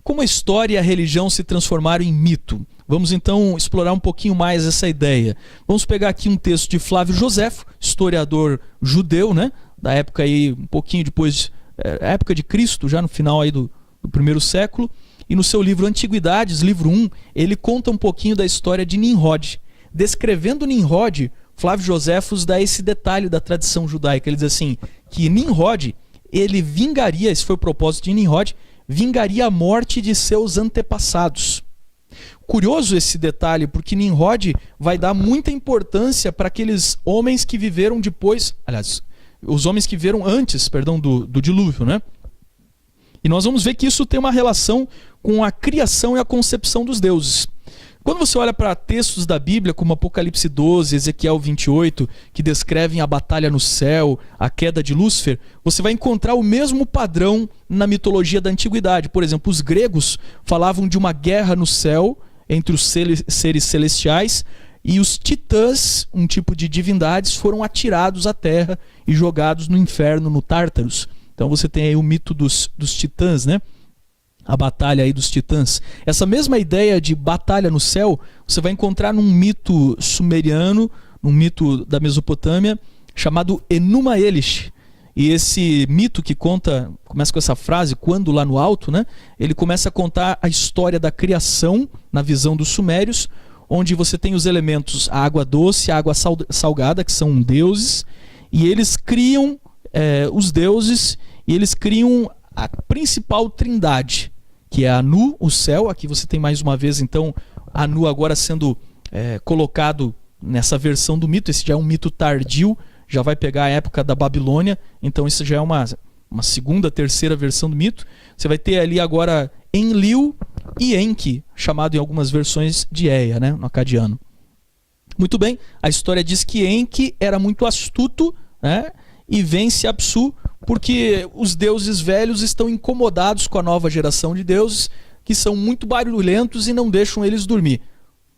Como a história e a religião se transformaram em mito? Vamos então explorar um pouquinho mais essa ideia. Vamos pegar aqui um texto de Flávio Joséfo, historiador judeu, né? Da época aí, um pouquinho depois, época de Cristo, já no final aí do primeiro século. E no seu livro Antiguidades, livro 1, ele conta um pouquinho da história de Nimrod. Descrevendo Nimrod, Flávio Joséfo dá esse detalhe da tradição judaica. Ele diz assim, que Nimrod, ele vingaria, esse foi o propósito de Nimrod, vingaria a morte de seus antepassados. Curioso esse detalhe, porque Nimrod vai dar muita importância para aqueles homens que viveram depois, aliás, os homens que viveram antes, do dilúvio, né? E nós vamos ver que isso tem uma relação com a criação e a concepção dos deuses. Quando você olha para textos da Bíblia, como Apocalipse 12, Ezequiel 28, que descrevem a batalha no céu, a queda de Lúcifer, você vai encontrar o mesmo padrão na mitologia da antiguidade. Por exemplo, os gregos falavam de uma guerra no céu entre os seres celestiais, e os titãs, um tipo de divindades, foram atirados à terra e jogados no inferno, no Tártaros. Então você tem aí o mito dos titãs, né? A batalha aí dos titãs. Essa mesma ideia de batalha no céu, você vai encontrar num mito sumeriano, num mito da Mesopotâmia, chamado Enuma Elish. E esse mito que começa com essa frase, quando lá no alto, né? Ele começa a contar a história da criação, na visão dos sumérios, onde você tem os elementos, a água doce, a água salgada, que são deuses, e eles criam os deuses, e eles criam a principal trindade, que é Anu, o céu. Aqui você tem mais uma vez, então, Anu agora sendo colocado nessa versão do mito. Esse já é um mito tardio, já vai pegar a época da Babilônia, então isso já é uma segunda, terceira versão do mito. Você vai ter ali agora Enlil e Enki, chamado em algumas versões de Ea, né, no acadiano. Muito bem, a história diz que Enki era muito astuto, né, e vence Apsu, porque os deuses velhos estão incomodados com a nova geração de deuses, que são muito barulhentos e não deixam eles dormir.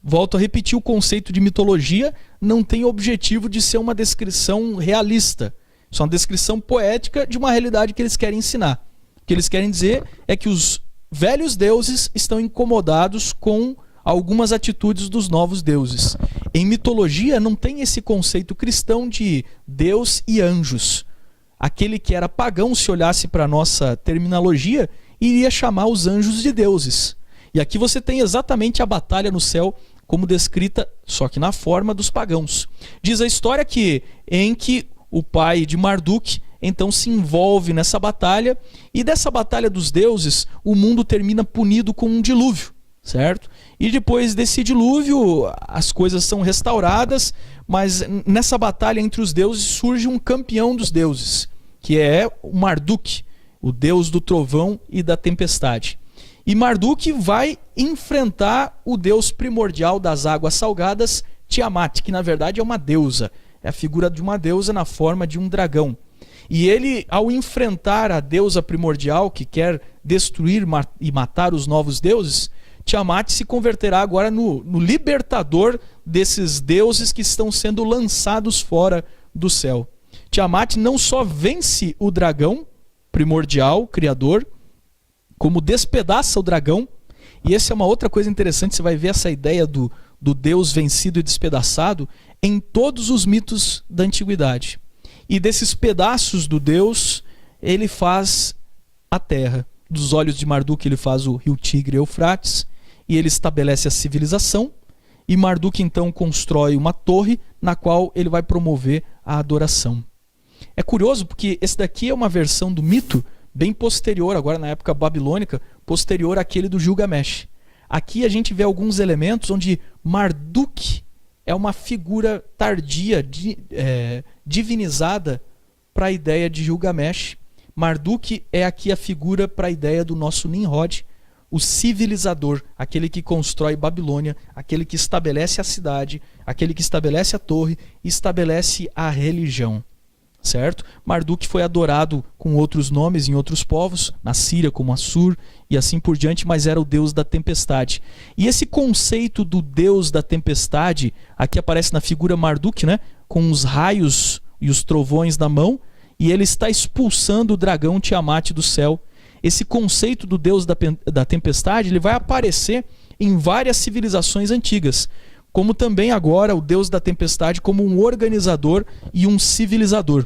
Volto a repetir, o conceito de mitologia não tem o objetivo de ser uma descrição realista. Isso é uma descrição poética de uma realidade que eles querem ensinar. O que eles querem dizer é que os velhos deuses estão incomodados com algumas atitudes dos novos deuses. Em mitologia não tem esse conceito cristão de Deus e anjos. Aquele que era pagão, se olhasse para a nossa terminologia, iria chamar os anjos de deuses. E aqui você tem exatamente a batalha no céu como descrita, só que na forma dos pagãos. Diz a história que Enki, o pai de Marduk, então se envolve nessa batalha, e dessa batalha dos deuses, o mundo termina punido com um dilúvio, certo? E depois desse dilúvio, as coisas são restauradas, mas nessa batalha entre os deuses surge um campeão dos deuses, que é o Marduk, o deus do trovão e da tempestade. E Marduk vai enfrentar o deus primordial das águas salgadas, Tiamat, que na verdade é uma deusa. É a figura de uma deusa na forma de um dragão. E ele, ao enfrentar a deusa primordial que quer destruir e matar os novos deuses, Tiamat se converterá agora no libertador desses deuses que estão sendo lançados fora do céu. Tiamat não só vence o dragão primordial, criador, como despedaça o dragão. E essa é uma outra coisa interessante, você vai ver essa ideia do Deus vencido e despedaçado em todos os mitos da antiguidade. E desses pedaços do Deus, ele faz a terra. Dos olhos de Marduk ele faz o rio Tigre e Eufrates, e ele estabelece a civilização, e Marduk então constrói uma torre na qual ele vai promover a adoração. É curioso porque esse daqui é uma versão do mito bem posterior, agora na época babilônica, posterior àquele do Gilgamesh. Aqui a gente vê alguns elementos onde Marduk é uma figura tardia, divinizada para a ideia de Gilgamesh. Marduk é aqui a figura para a ideia do nosso Nimrod, o civilizador, aquele que constrói Babilônia, aquele que estabelece a cidade, aquele que estabelece a torre e estabelece a religião. Certo? Marduk foi adorado com outros nomes em outros povos, na Síria como Assur e assim por diante, mas era o deus da tempestade. E esse conceito do deus da tempestade, aqui aparece na figura Marduk, né? Com os raios e os trovões na mão, e ele está expulsando o dragão Tiamat do céu. Esse conceito do deus da tempestade, ele vai aparecer em várias civilizações antigas, como também agora o deus da tempestade como um organizador e um civilizador.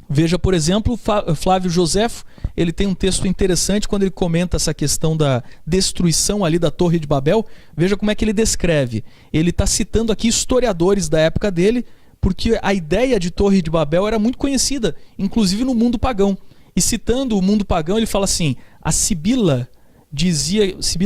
Veja, por exemplo, Flávio Joséfo, ele tem um texto interessante quando ele comenta essa questão da destruição ali da Torre de Babel. Veja como é que ele descreve. Ele está citando aqui historiadores da época dele, porque a ideia de Torre de Babel era muito conhecida, inclusive no mundo pagão. E citando o mundo pagão, ele fala assim, a Sibila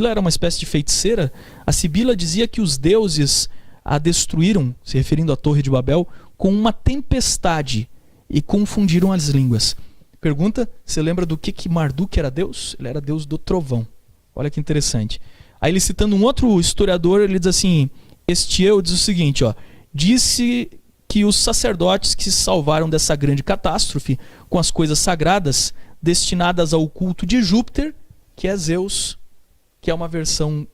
era uma espécie de feiticeira, a Sibila dizia que os deuses a destruíram, se referindo à Torre de Babel, com uma tempestade e confundiram as línguas. Pergunta, você lembra do que Marduk era deus? Ele era deus do trovão. Olha que interessante. Aí ele, citando um outro historiador, ele diz assim, Estiel diz o seguinte, ó, disse que os sacerdotes que se salvaram dessa grande catástrofe com as coisas sagradas destinadas ao culto de Júpiter, que é Zeus, que é uma versão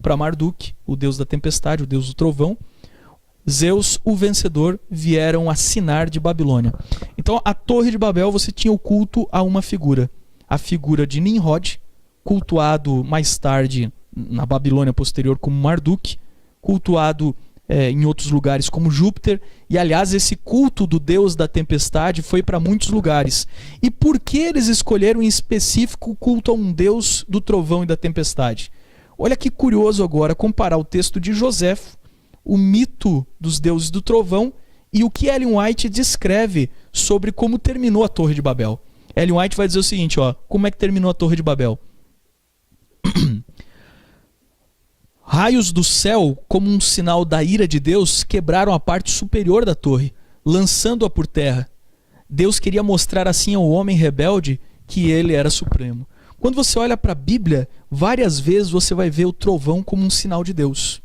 para Marduk, o deus da tempestade, o deus do trovão, Zeus, o vencedor, vieram a Sinar de Babilônia. Então, a Torre de Babel, você tinha o culto a uma figura. A figura de Nimrod, cultuado mais tarde na Babilônia posterior como Marduk, cultuado em outros lugares como Júpiter. E, aliás, esse culto do deus da tempestade foi para muitos lugares. E por que eles escolheram em específico o culto a um deus do trovão e da tempestade? Olha que curioso agora comparar o texto de Joséfo, o mito dos deuses do trovão, e o que Ellen White descreve sobre como terminou a Torre de Babel. Ellen White vai dizer o seguinte, ó, como é que terminou a Torre de Babel? Raios do céu, como um sinal da ira de Deus, quebraram a parte superior da torre, lançando-a por terra. Deus queria mostrar assim ao homem rebelde que ele era supremo. Quando você olha para a Bíblia, várias vezes você vai ver o trovão como um sinal de Deus.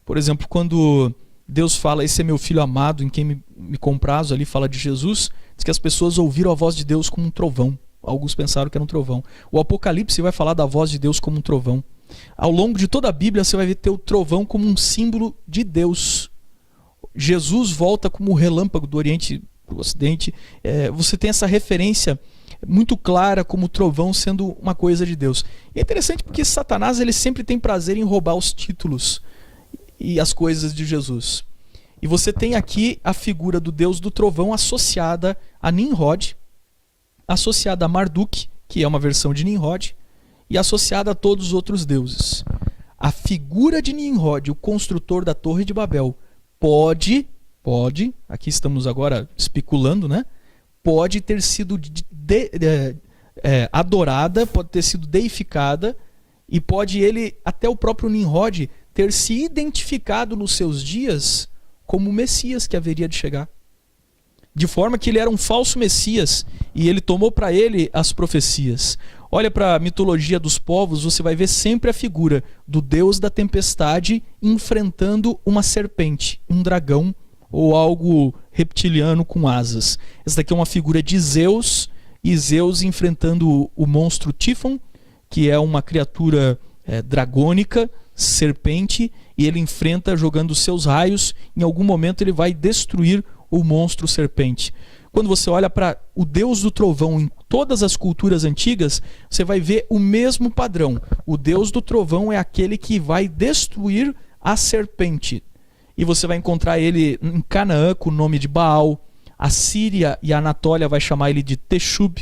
Por exemplo, quando Deus fala, esse é meu filho amado, em quem me comprazo, ali fala de Jesus, diz que as pessoas ouviram a voz de Deus como um trovão. Alguns pensaram que era um trovão. O Apocalipse vai falar da voz de Deus como um trovão. Ao longo de toda a Bíblia você vai ver o trovão como um símbolo de Deus. Jesus volta como o relâmpago do Oriente para o Ocidente. Você tem essa referência muito clara como o trovão sendo uma coisa de Deus. E é interessante porque Satanás ele sempre tem prazer em roubar os títulos e as coisas de Jesus. E você tem aqui a figura do Deus do trovão associada a Nimrod, associada a Marduk, que é uma versão de Nimrod, e associada a todos os outros deuses. A figura de Nimrod, o construtor da Torre de Babel, pode, aqui estamos agora especulando, né? Pode ter sido adorada, pode ter sido deificada, e pode ele, até o próprio Nimrod, ter se identificado nos seus dias como o Messias que haveria de chegar. De forma que ele era um falso Messias e ele tomou para ele as profecias. Olha para a mitologia dos povos, você vai ver sempre a figura do deus da tempestade enfrentando uma serpente, um dragão ou algo reptiliano com asas. Essa daqui é uma figura de Zeus, e Zeus enfrentando o monstro Tífon, que é uma criatura dragônica, serpente, e ele enfrenta jogando seus raios. Em algum momento ele vai destruir o monstro serpente. Quando você olha para o Deus do trovão em todas as culturas antigas, você vai ver o mesmo padrão. O Deus do trovão é aquele que vai destruir a serpente. E você vai encontrar ele em Canaã com o nome de Baal. A Síria e a Anatólia vai chamar ele de Texub.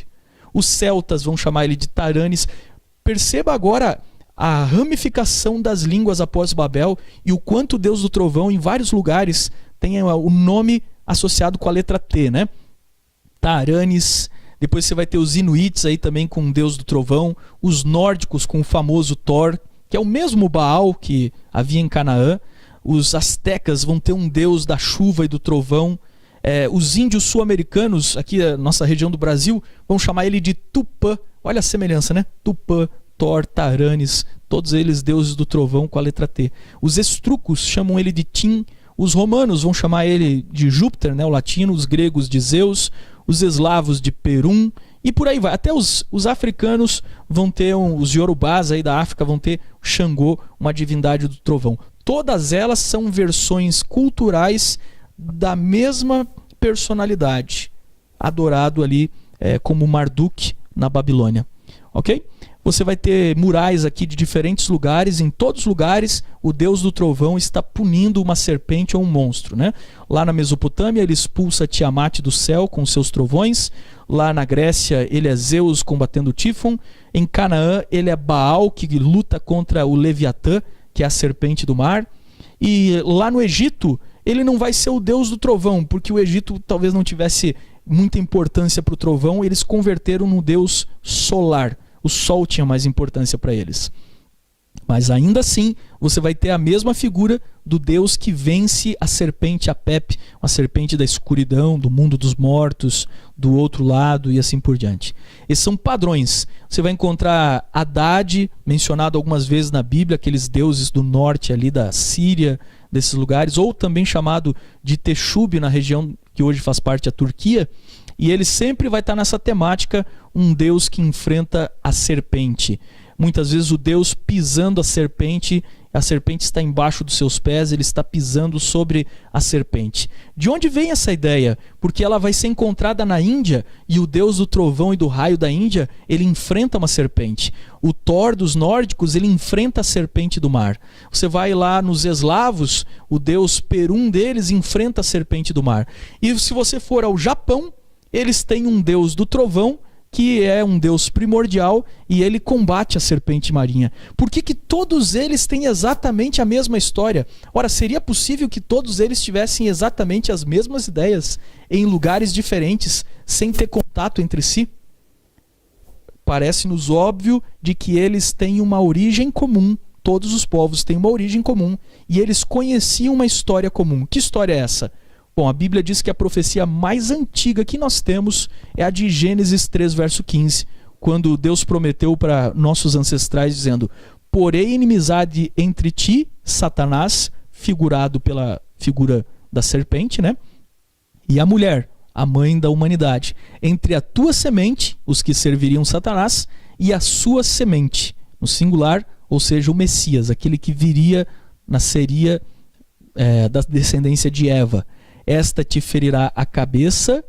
Os celtas vão chamar ele de Taranis. Perceba agora a ramificação das línguas após Babel e o quanto o Deus do trovão em vários lugares tem o nome associado com a letra T, né? Taranis. Depois você vai ter os inuits aí também com o Deus do trovão, os nórdicos com o famoso Thor, que é o mesmo Baal que havia em Canaã. Os astecas vão ter um deus da chuva e do trovão. Os índios sul-americanos, aqui na nossa região do Brasil, vão chamar ele de Tupã. Olha a semelhança, né? Tupã, Thor, Taranis, todos eles deuses do trovão com a letra T. Os estrucos chamam ele de Tim. Os romanos vão chamar ele de Júpiter, né, o latino. Os gregos de Zeus. Os eslavos de Perum. E por aí vai. Até os africanos vão ter, os iorubás aí da África vão ter Xangô, uma divindade do trovão. Todas elas são versões culturais da mesma personalidade, adorado ali como Marduk na Babilônia. Ok? Você vai ter murais aqui de diferentes lugares. Em todos os lugares, o Deus do trovão está punindo uma serpente ou um monstro, né? Lá na Mesopotâmia, ele expulsa Tiamat do céu com seus trovões. Lá na Grécia, ele é Zeus combatendo Tífon. Em Canaã, ele é Baal, que luta contra o Leviatã, que é a serpente do mar. E lá no Egito, ele não vai ser o Deus do trovão, porque o Egito talvez não tivesse muita importância para o trovão. Eles converteram no Deus solar. O sol tinha mais importância para eles. Mas ainda assim, você vai ter a mesma figura do Deus que vence a serpente Apep, a serpente da escuridão, do mundo dos mortos, do outro lado e assim por diante. Esses são padrões. Você vai encontrar Haddad, mencionado algumas vezes na Bíblia, aqueles deuses do norte ali da Síria, desses lugares, ou também chamado de Texub, na região que hoje faz parte da Turquia, e ele sempre vai estar nessa temática, um Deus que enfrenta a serpente. Muitas vezes o Deus pisando a serpente está embaixo dos seus pés, ele está pisando sobre a serpente. De onde vem essa ideia? Porque ela vai ser encontrada na Índia, e o Deus do trovão e do raio da Índia, ele enfrenta uma serpente. O Thor dos nórdicos, ele enfrenta a serpente do mar. Você vai lá nos eslavos, o Deus Perun deles enfrenta a serpente do mar. E se você for ao Japão, eles têm um Deus do trovão, que é um Deus primordial, e ele combate a serpente marinha. Por que todos eles têm exatamente a mesma história? Ora, seria possível que todos eles tivessem exatamente as mesmas ideias em lugares diferentes, sem ter contato entre si? Parece-nos óbvio de que eles têm uma origem comum. Todos os povos têm uma origem comum, e eles conheciam uma história comum. Que história é essa? Bom, a Bíblia diz que a profecia mais antiga que nós temos é a de Gênesis 3, verso 15, quando Deus prometeu para nossos ancestrais, dizendo: porém inimizade entre ti, Satanás, figurado pela figura da serpente, né? E a mulher, a mãe da humanidade, entre a tua semente, os que serviriam Satanás, e a sua semente, no singular, ou seja, o Messias, aquele que viria, nasceria da descendência de Eva. Esta te ferirá a cabeça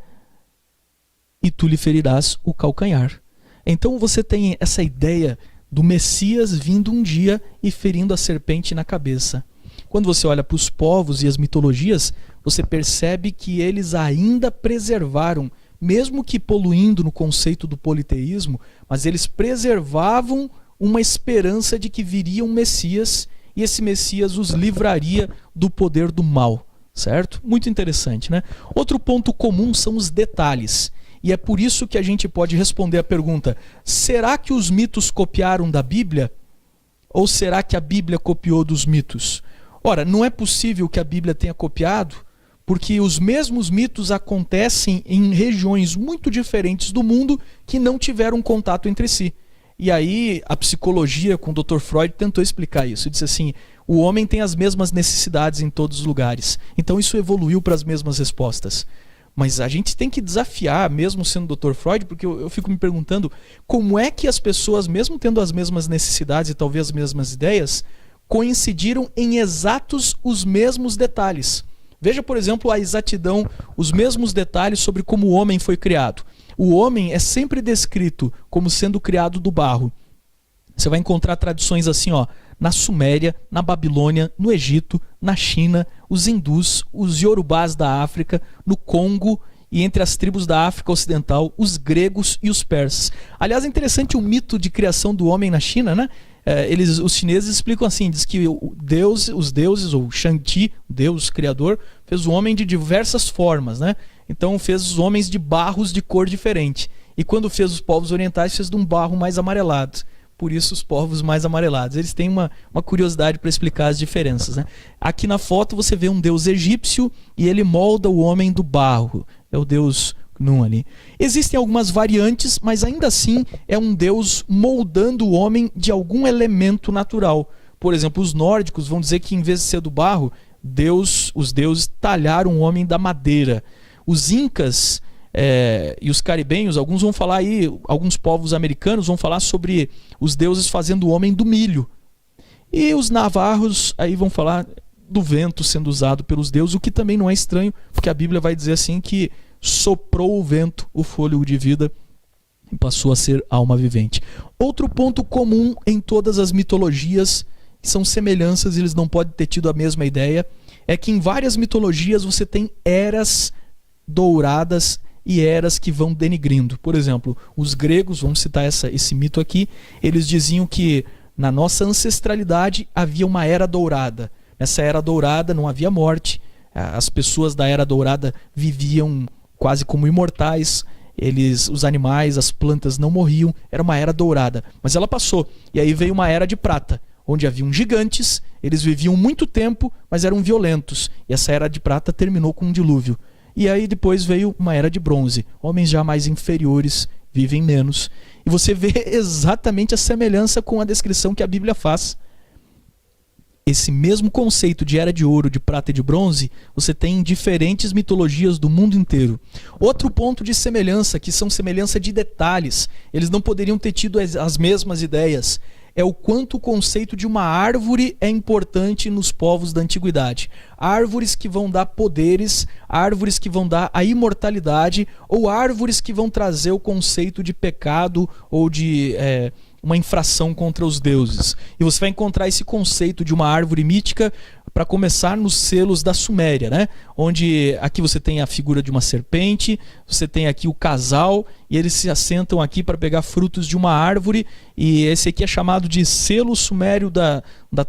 e tu lhe ferirás o calcanhar. Então você tem essa ideia do Messias vindo um dia e ferindo a serpente na cabeça. Quando você olha para os povos e as mitologias, você percebe que eles ainda preservaram, mesmo que poluindo no conceito do politeísmo, mas eles preservavam uma esperança de que viria um Messias, e esse Messias os livraria do poder do mal. Certo? Muito interessante, né? Outro ponto comum são os detalhes. E é por isso que a gente pode responder a pergunta: será que os mitos copiaram da Bíblia? Ou será que a Bíblia copiou dos mitos? Ora, não é possível que a Bíblia tenha copiado, porque os mesmos mitos acontecem em regiões muito diferentes do mundo que não tiveram contato entre si. E aí a psicologia com o Dr. Freud tentou explicar isso. Disse assim: o homem tem as mesmas necessidades em todos os lugares. Então isso evoluiu para as mesmas respostas. Mas a gente tem que desafiar, mesmo sendo Dr. Freud, porque eu fico me perguntando como é que as pessoas, mesmo tendo as mesmas necessidades e talvez as mesmas ideias, coincidiram em exatos os mesmos detalhes. Veja, por exemplo, a exatidão, os mesmos detalhes sobre como o homem foi criado. O homem é sempre descrito como sendo criado do barro. Você vai encontrar tradições assim, ó, na Suméria, na Babilônia, no Egito, na China, os hindus, os iorubás da África, no Congo e entre as tribos da África Ocidental, os gregos e os persas. Aliás, é interessante o mito de criação do homem na China, né? Os chineses explicam assim, diz que os deuses, ou Shang-Chi, Deus criador, fez o homem de diversas formas, né? Então fez os homens de barros de cor diferente. E quando fez os povos orientais, fez de um barro mais amarelado. Por isso os povos mais amarelados. Eles têm uma curiosidade para explicar as diferenças, né? Aqui na foto você vê um deus egípcio e ele molda o homem do barro. É o deus Nun ali. Existem algumas variantes, mas ainda assim é um deus moldando o homem de algum elemento natural. Por exemplo, os nórdicos vão dizer que em vez de ser do barro, os deuses talharam o homem da madeira. Os incas e os caribenhos, alguns vão falar aí, alguns povos americanos vão falar sobre os deuses fazendo o homem do milho. E os navarros aí vão falar do vento sendo usado pelos deuses, o que também não é estranho, porque a Bíblia vai dizer assim que soprou o vento, o fôlego de vida, e passou a ser alma vivente. Outro ponto comum em todas as mitologias, que são semelhanças, eles não podem ter tido a mesma ideia, é que em várias mitologias você tem eras douradas e eras que vão denigrindo. Por exemplo, os gregos, vamos citar esse mito aqui, eles diziam que na nossa ancestralidade havia uma era dourada. Nessa era dourada não havia morte, as pessoas da era dourada viviam quase como imortais, os animais, as plantas não morriam, era uma era dourada. Mas ela passou, e aí veio uma era de prata, onde haviam gigantes, eles viviam muito tempo, mas eram violentos. E essa era de prata terminou com um dilúvio. E aí depois veio uma era de bronze. Homens já mais inferiores vivem menos. E você vê exatamente a semelhança com a descrição que a Bíblia faz. Esse mesmo conceito de era de ouro, de prata e de bronze, você tem em diferentes mitologias do mundo inteiro. Outro ponto de semelhança, que são semelhança de detalhes, eles não poderiam ter tido as mesmas ideias, é o quanto o conceito de uma árvore é importante nos povos da antiguidade. Árvores que vão dar poderes, árvores que vão dar a imortalidade, ou árvores que vão trazer o conceito de pecado ou de uma infração contra os deuses. E você vai encontrar esse conceito de uma árvore mítica para começar nos selos da Suméria, né? Onde aqui você tem a figura de uma serpente, você tem aqui o casal, e eles se assentam aqui para pegar frutos de uma árvore, e esse aqui é chamado de selo sumério da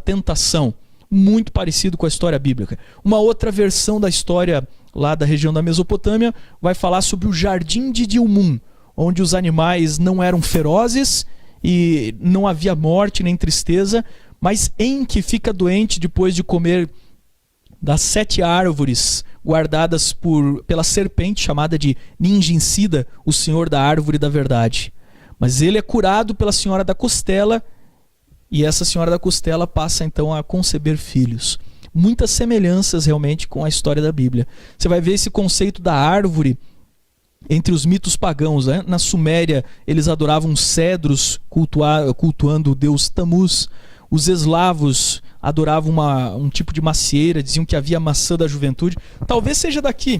tentação, muito parecido com a história bíblica. Uma outra versão da história lá da região da Mesopotâmia vai falar sobre o jardim de Dilmun, onde os animais não eram ferozes e não havia morte nem tristeza, mas Enki fica doente depois de comer das 7 árvores guardadas pela serpente chamada de Ninjinsida, o senhor da árvore da verdade. Mas ele é curado pela senhora da costela, e essa senhora da costela passa então a conceber filhos. Muitas semelhanças realmente com a história da Bíblia. Você vai ver esse conceito da árvore entre os mitos pagãos, né? Na Suméria eles adoravam cedros, cultuando o deus Tammuz. Os eslavos adoravam um tipo de macieira, diziam que havia a maçã da juventude. Talvez seja daqui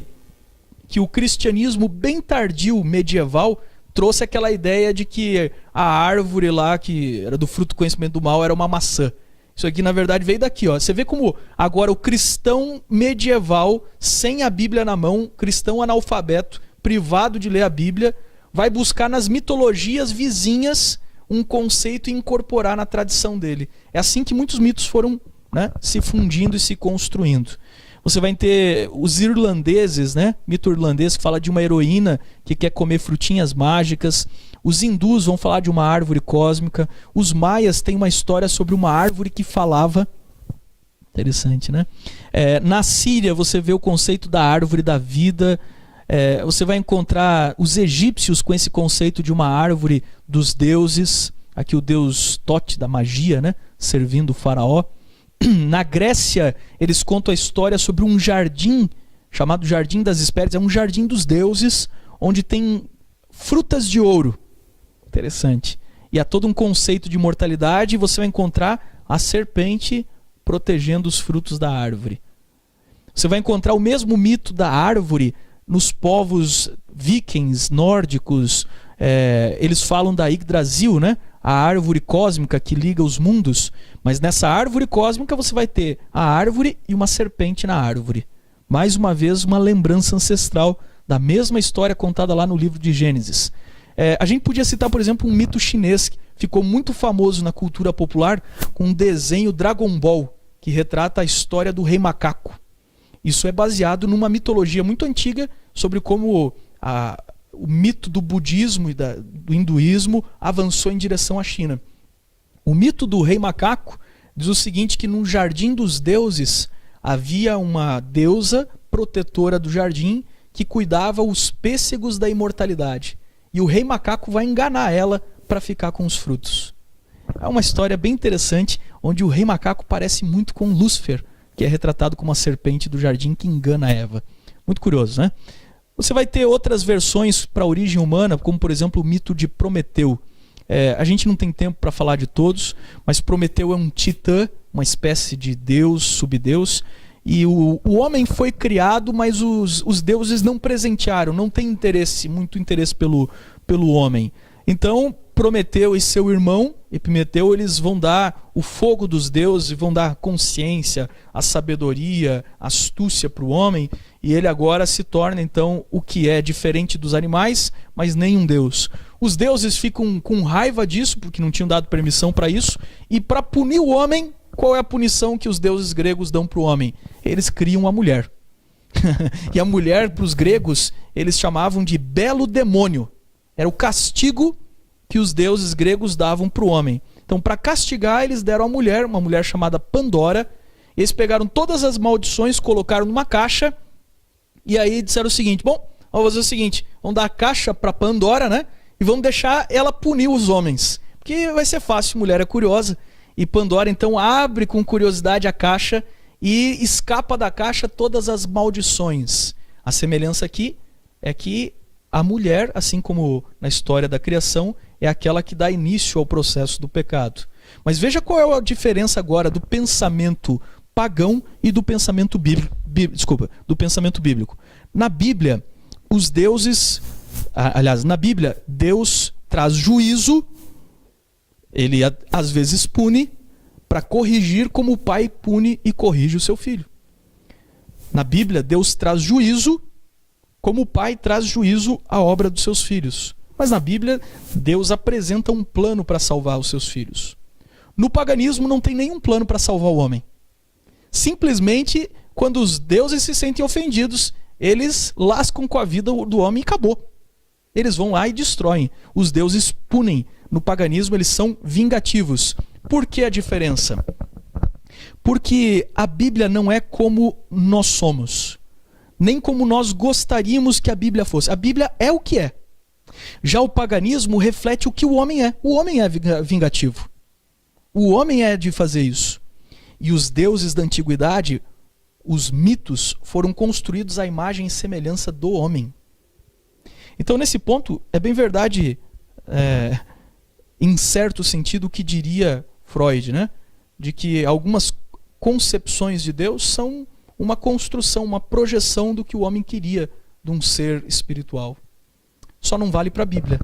que o cristianismo bem tardio, medieval, trouxe aquela ideia de que a árvore lá, que era do fruto do conhecimento do mal, era uma maçã. Isso aqui na verdade veio daqui, ó. Você vê como agora o cristão medieval, sem a Bíblia na mão, cristão analfabeto, privado de ler a Bíblia, vai buscar nas mitologias vizinhas um conceito e incorporar na tradição dele. É assim que muitos mitos foram, né, se fundindo e se construindo. Você vai ter os irlandeses, né, mito irlandês que fala de uma heroína que quer comer frutinhas mágicas. Os hindus vão falar de uma árvore cósmica. Os maias têm uma história sobre uma árvore que falava. Interessante, né? Na Síria você vê o conceito da árvore da vida. Você vai encontrar os egípcios com esse conceito de uma árvore dos deuses, aqui o deus Tote da magia, né? Servindo o faraó. Na Grécia eles contam a história sobre um jardim chamado Jardim das Hespérides, é um jardim dos deuses, onde tem frutas de ouro. Interessante. E há todo um conceito de imortalidade, e você vai encontrar a serpente protegendo os frutos da árvore. Você vai encontrar o mesmo mito da árvore nos povos vikings, nórdicos. Eles falam da Yggdrasil, né? A árvore cósmica que liga os mundos. Mas nessa árvore cósmica você vai ter a árvore e uma serpente na árvore. Mais uma vez, uma lembrança ancestral da mesma história contada lá no livro de Gênesis. A gente podia citar, por exemplo, um mito chinês que ficou muito famoso na cultura popular com um desenho Dragon Ball, que retrata a história do rei macaco. Isso é baseado numa mitologia muito antiga sobre como o mito do budismo e do hinduísmo avançou em direção à China. O mito do rei macaco diz o seguinte, que no jardim dos deuses havia uma deusa protetora do jardim que cuidava os pêssegos da imortalidade. E o rei macaco vai enganar ela para ficar com os frutos. É uma história bem interessante, onde o rei macaco parece muito com Lúcifer, que é retratado como uma serpente do jardim que engana Eva. Muito curioso, né? Você vai ter outras versões para a origem humana, como por exemplo o mito de Prometeu. A gente não tem tempo para falar de todos, mas Prometeu é um titã, uma espécie de deus, subdeus, e o homem foi criado, mas os deuses não presentearam, não tem muito interesse pelo homem. Então Prometeu e seu irmão Epimeteu, eles vão dar o fogo dos deuses, vão dar consciência, a sabedoria, a astúcia para o homem, e ele agora se torna então o que é diferente dos animais, mas nem um deus. Os deuses ficam com raiva disso, porque não tinham dado permissão para isso, e para punir o homem, qual é a punição que os deuses gregos dão para o homem? Eles criam a mulher. E a mulher, para os gregos, eles chamavam de belo demônio. Era o castigo que os deuses gregos davam para o homem. Então, para castigar, eles deram a mulher, uma mulher chamada Pandora. Eles pegaram todas as maldições, colocaram numa caixa, e aí disseram o seguinte: bom, vamos fazer o seguinte, vamos dar a caixa para Pandora, né? E vamos deixar ela punir os homens, porque vai ser fácil, mulher é curiosa. E Pandora então abre com curiosidade a caixa e escapa da caixa todas as maldições. A semelhança aqui é que a mulher, assim como na história da criação, é aquela que dá início ao processo do pecado. Mas veja qual é a diferença agora do pensamento pagão e do pensamento bíblico. Na Bíblia, os deuses, aliás, na Bíblia, Deus traz juízo, ele às vezes pune, para corrigir como o pai pune e corrige o seu filho. Na Bíblia, Deus traz juízo, como o pai traz juízo à obra dos seus filhos. Mas na Bíblia, Deus apresenta um plano para salvar os seus filhos. No paganismo não tem nenhum plano para salvar o homem. Simplesmente, quando os deuses se sentem ofendidos, eles lascam com a vida do homem e acabou. Eles vão lá e destroem. Os deuses punem. No paganismo eles são vingativos. Por que a diferença? Porque a Bíblia não é como nós somos, nem como nós gostaríamos que a Bíblia fosse. A Bíblia é o que é. Já o paganismo reflete o que o homem é. O homem é vingativo. O homem é de fazer isso. E os deuses da antiguidade, os mitos, foram construídos à imagem e semelhança do homem. Então, nesse ponto, é bem verdade, em certo sentido, o que diria Freud, né? De que algumas concepções de Deus são uma construção, uma projeção do que o homem queria de um ser espiritual. Só não vale para a Bíblia.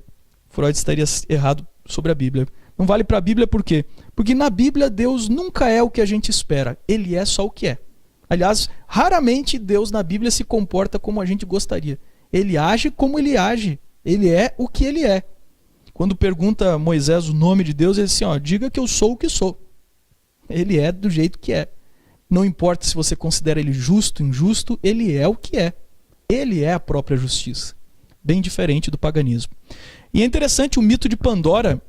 Freud estaria errado sobre a Bíblia. Não vale para a Bíblia por quê? Porque na Bíblia Deus nunca é o que a gente espera. Ele é só o que é. Aliás, raramente Deus na Bíblia se comporta como a gente gostaria. Ele age como ele age. Ele é o que ele é. Quando pergunta a Moisés o nome de Deus, ele diz assim, diga que eu sou o que sou. Ele é do jeito que é. Não importa se você considera ele justo, injusto, ele é o que é. Ele é a própria justiça. Bem diferente do paganismo. E é interessante o mito de Pandora.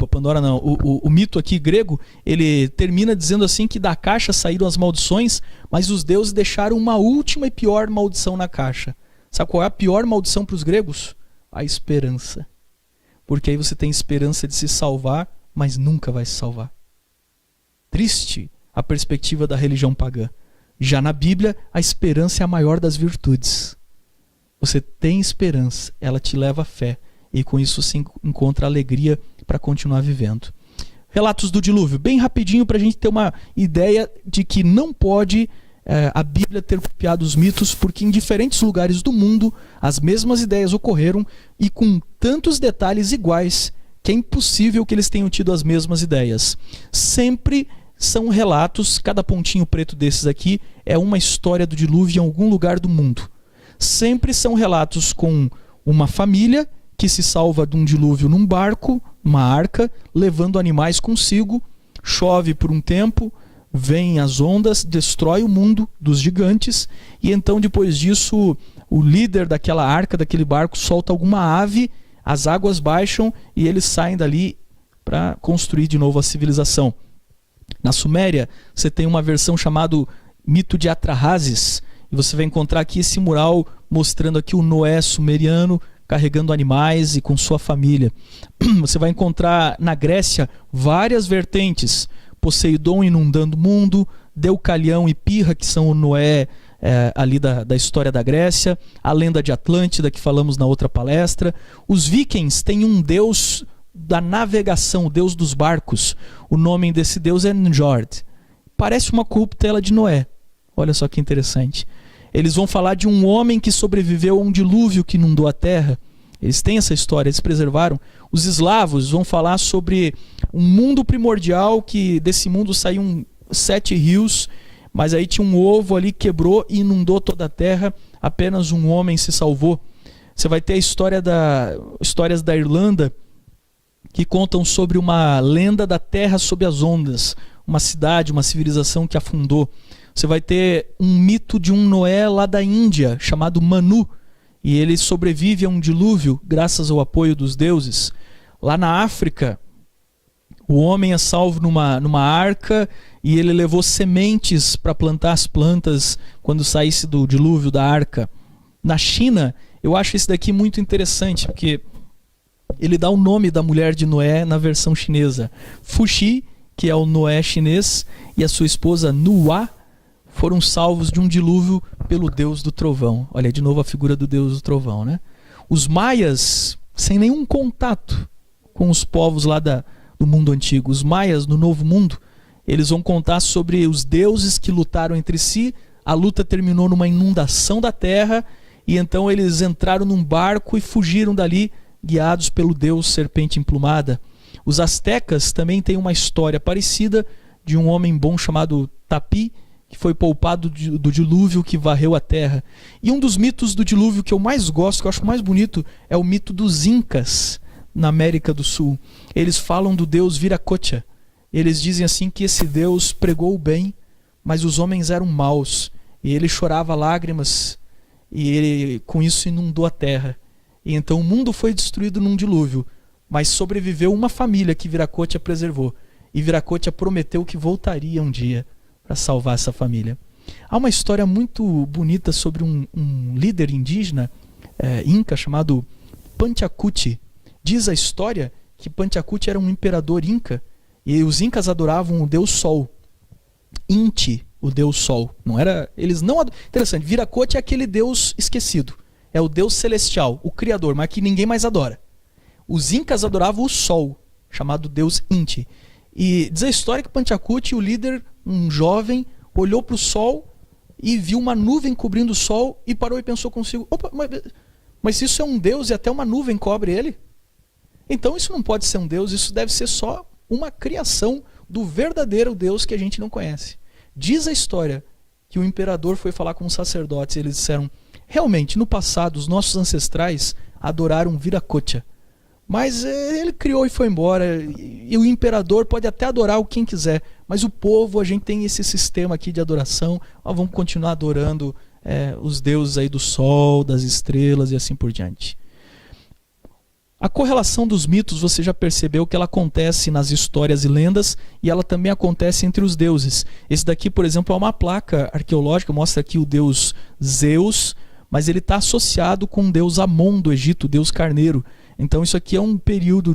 Pandora não. O mito aqui grego, ele termina dizendo assim que da caixa saíram as maldições, mas os deuses deixaram uma última e pior maldição na caixa. Sabe qual é a pior maldição para os gregos? A esperança. Porque aí você tem esperança de se salvar, mas nunca vai se salvar. Triste a perspectiva da religião pagã. Já na Bíblia, a esperança é a maior das virtudes. Você tem esperança, ela te leva à fé. E com isso se encontra alegria para continuar vivendo. Relatos do dilúvio, bem rapidinho para a gente ter uma ideia de que não pode a Bíblia ter copiado os mitos, porque em diferentes lugares do mundo as mesmas ideias ocorreram e com tantos detalhes iguais que é impossível que eles tenham tido as mesmas ideias. Sempre são relatos, cada pontinho preto desses aqui é uma história do dilúvio em algum lugar do mundo. Sempre são relatos com uma família que se salva de um dilúvio num barco, uma arca, levando animais consigo, chove por um tempo, vêm as ondas, destrói o mundo dos gigantes, e então depois disso o líder daquela arca, daquele barco, solta alguma ave, as águas baixam e eles saem dali para construir de novo a civilização. Na Suméria, você tem uma versão chamada Mito de Atrahasis, e você vai encontrar aqui esse mural mostrando aqui o Noé sumeriano, carregando animais e com sua família. Você vai encontrar na Grécia várias vertentes. Poseidon inundando o mundo, Deucalião e Pirra, que são o Noé ali da história da Grécia, a lenda de Atlântida, que falamos na outra palestra. Os vikings têm um deus da navegação, o deus dos barcos. O nome desse deus é Njord. Parece uma corruptela de Noé. Olha só que interessante. Eles vão falar de um homem que sobreviveu a um dilúvio que inundou a terra. Eles têm essa história, eles preservaram. Os eslavos vão falar sobre um mundo primordial, que desse mundo saíam 7 rios, mas aí tinha um ovo ali, quebrou e inundou toda a terra. Apenas um homem se salvou. Você vai ter a histórias da Irlanda, que contam sobre uma lenda da terra sob as ondas. Uma cidade, uma civilização que afundou. Você vai ter um mito de um Noé lá da Índia, chamado Manu, e ele sobrevive a um dilúvio graças ao apoio dos deuses. Lá na África, O homem é salvo numa arca e ele levou sementes para plantar as plantas quando saísse do dilúvio da arca. Na China, eu acho esse daqui muito interessante, porque ele dá o nome da mulher de Noé na versão chinesa. Fuxi, que é o Noé chinês, e a sua esposa Nuá foram salvos de um dilúvio pelo Deus do trovão. Olha de novo a figura do Deus do trovão, né? Os maias, sem nenhum contato com os povos lá do mundo antigo, os maias no Novo Mundo, eles vão contar sobre os deuses que lutaram entre si. A luta terminou numa inundação da terra e então eles entraram num barco e fugiram dali, guiados pelo deus serpente emplumada. Os astecas também têm uma história parecida de um homem bom chamado Tapi, que foi poupado do dilúvio que varreu a terra. E um dos mitos do dilúvio que eu mais gosto, que eu acho mais bonito, é o mito dos Incas, na América do Sul. Eles falam do deus Viracocha. Eles dizem assim que esse deus pregou o bem, mas os homens eram maus. E ele chorava lágrimas, e ele com isso inundou a terra. E então o mundo foi destruído num dilúvio, mas sobreviveu uma família que Viracocha preservou. E Viracocha prometeu que voltaria um dia para salvar essa família. Há uma história muito bonita sobre um líder indígena inca chamado Panchacuti. Diz a história que Panchacuti era um imperador inca e os incas adoravam o deus Sol. Inti, o deus Sol. Interessante, Viracocha é aquele deus esquecido. É o deus celestial, o criador, mas que ninguém mais adora. Os incas adoravam o Sol, chamado deus Inti. E diz a história que Panchacuti, o líder, um jovem, olhou para o sol e viu uma nuvem cobrindo o sol e parou e pensou consigo: opa, mas isso é um deus e até uma nuvem cobre ele? Então isso não pode ser um deus, isso deve ser só uma criação do verdadeiro Deus que a gente não conhece. Diz a história que o imperador foi falar com os sacerdotes e eles disseram: realmente, no passado, os nossos ancestrais adoraram Viracocha. Mas ele criou e foi embora. E o imperador pode até adorar quem quiser. Mas o povo, a gente tem esse sistema aqui de adoração. Vamos continuar adorando os deuses aí do sol, das estrelas e assim por diante. A correlação dos mitos, você já percebeu que ela acontece nas histórias e lendas. E ela também acontece entre os deuses. Esse daqui, por exemplo, é uma placa arqueológica. Mostra aqui o deus Zeus. Mas ele está associado com o deus Amon do Egito, o deus carneiro. Então isso aqui é um período